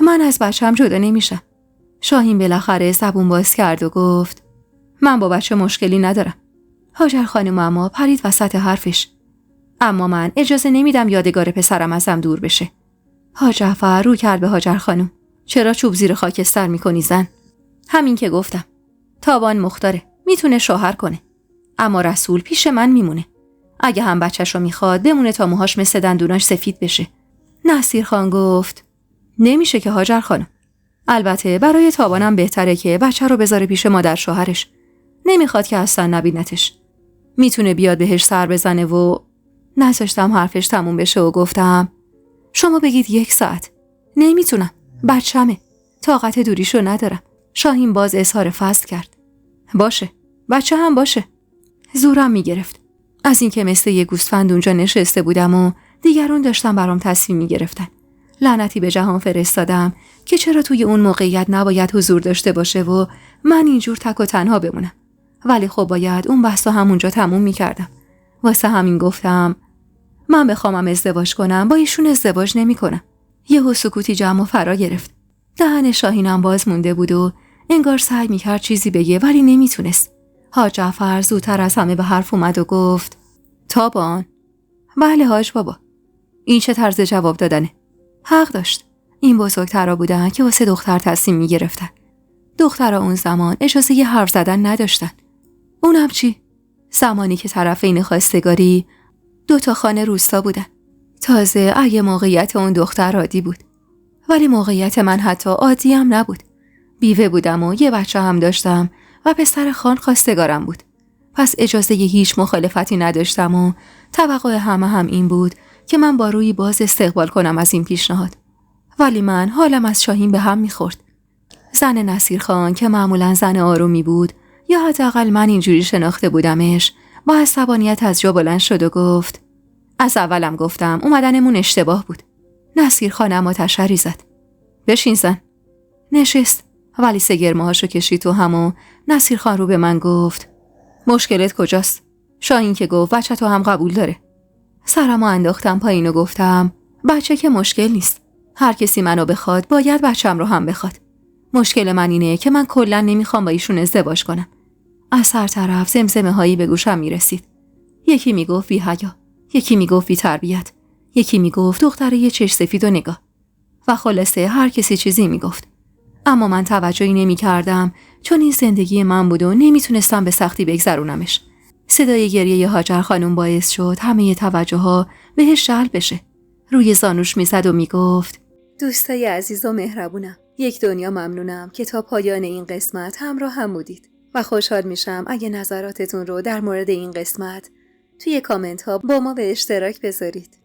من از بچه‌م جدا نمیشم. شاهین بالاخره زبون باز کرد و گفت: من با بچه مشکلی ندارم. هاجر خانم اما پرید وسط حرفش: اما من اجازه نمیدم یادگار پسرم ازم دور بشه. حاج جعفر رو کرد به هاجر خانم: چرا چوب زیر خاکستر میکنی زن؟ همین که گفتم. تابان مختاره، میتونه شوهر کنه، اما رسول پیش من میمونه. اگه هم بچه‌شو میخواد بمونه تا موهاش مثل دندوناش سفید بشه. نصیر خان گفت: نمیشه که هاجر خانم. البته برای تابانم بهتره که بچه رو بذاره پیش مادر شوهرش. نمیخواد که اصلا نبینتش. میتونه بیاد بهش سر بزنه و نذاشتم حرفش تموم بشه و گفتم: شما بگید 1 ساعت. نمیتونم، بچه‌مه، طاقت دوریشو ندارم. شاهین باز اظهار فضل کرد: باشه، بچه هم باشه. زورم میگرفت از اینکه مثل یه گوسفند اونجا نشسته بودم و دیگران داشتن برام تصمیم میگرفتن. لعنتی به جهان فرستادم که چرا توی اون موقعیت نباید حضور داشته باشه و من اینجور تک و تنها بمونم. ولی خب باید اون بحثا همونجا تموم میکردم. واسه همین گفتم: من بخوامم ازدواج کنم با ایشون ازدواج نمیکنم. یهو سکوتی جمع و فرا گرفت. دهن شاهینم باز مونده بود و انگار سعی میکرد چیزی بگه ولی نمیتونست. حاج جعفر زودتر از همه به حرف اومد و گفت: تابان؟ بله حاج بابا. این چه طرز جواب دادنه؟ حق داشت. این بزرگترا بودن که واسه دختر تصمیم میگرفتن. دخترها اون زمان اجازه یه حرف زدن نداشتن. اونم چی؟ زمانی که طرفین خواستگاری 2 تا خانه روستا بودن. تازه اگه موقعیت اون دختر عادی بود، ولی موقعیت من حتی عادی هم نبود. بیوه بودم و یه بچه هم داشتم و پسر خان خواستگارم بود. پس اجازه هیچ مخالفتی نداشتم و توقع همه هم این بود که من با روی باز استقبال کنم از این پیشنهاد. ولی من حالم از شاهین به هم میخورد. زن نصیر خان که معمولا زن آرومی بود، یا حداقل من اینجوری شناخته بودمش، با عصبانیت از جا بلند شد و گفت: از اولم گفتم اومدنمون اشتباه بود. نصیر خان اما تشری زد: بشین زن. نشست، ولی سگرمهاشو کشید تو هم و نصیر خان رو به من گفت: مشکلت کجاست؟ شاهین که گفت بچه تو هم قبول داره. سرمو انداختم پایین و گفتم: بچه که مشکل نیست، هر کسی منو بخواد باید بچم رو هم بخواد. مشکل من اینه که من کلا نمیخوام با ایشون ازدواج کنم. از هر طرف زمزمه هایی به گوشم میرسید. یکی میگفت بی حیا، یکی میگفت بی تربیت، یکی میگفت دختره یه چشم سفید و نگاه. و خلاصه هر کسی چیزی میگفت. اما من توجهی نمیکردم، چون این زندگی من بود و نمیتونستم به سختی بگذرونمش. صدای گریه هاجر خانم باعث شد همه توجه ها بهش جلب بشه. روی زانوش میزد و میگفت دوستای عزیز و مهربونم، یک دنیا ممنونم که تا پایان این قسمت همراه هم بودید و خوشحال میشم اگه نظراتتون رو در مورد این قسمت توی کامنت ها با ما به اشتراک بذارید.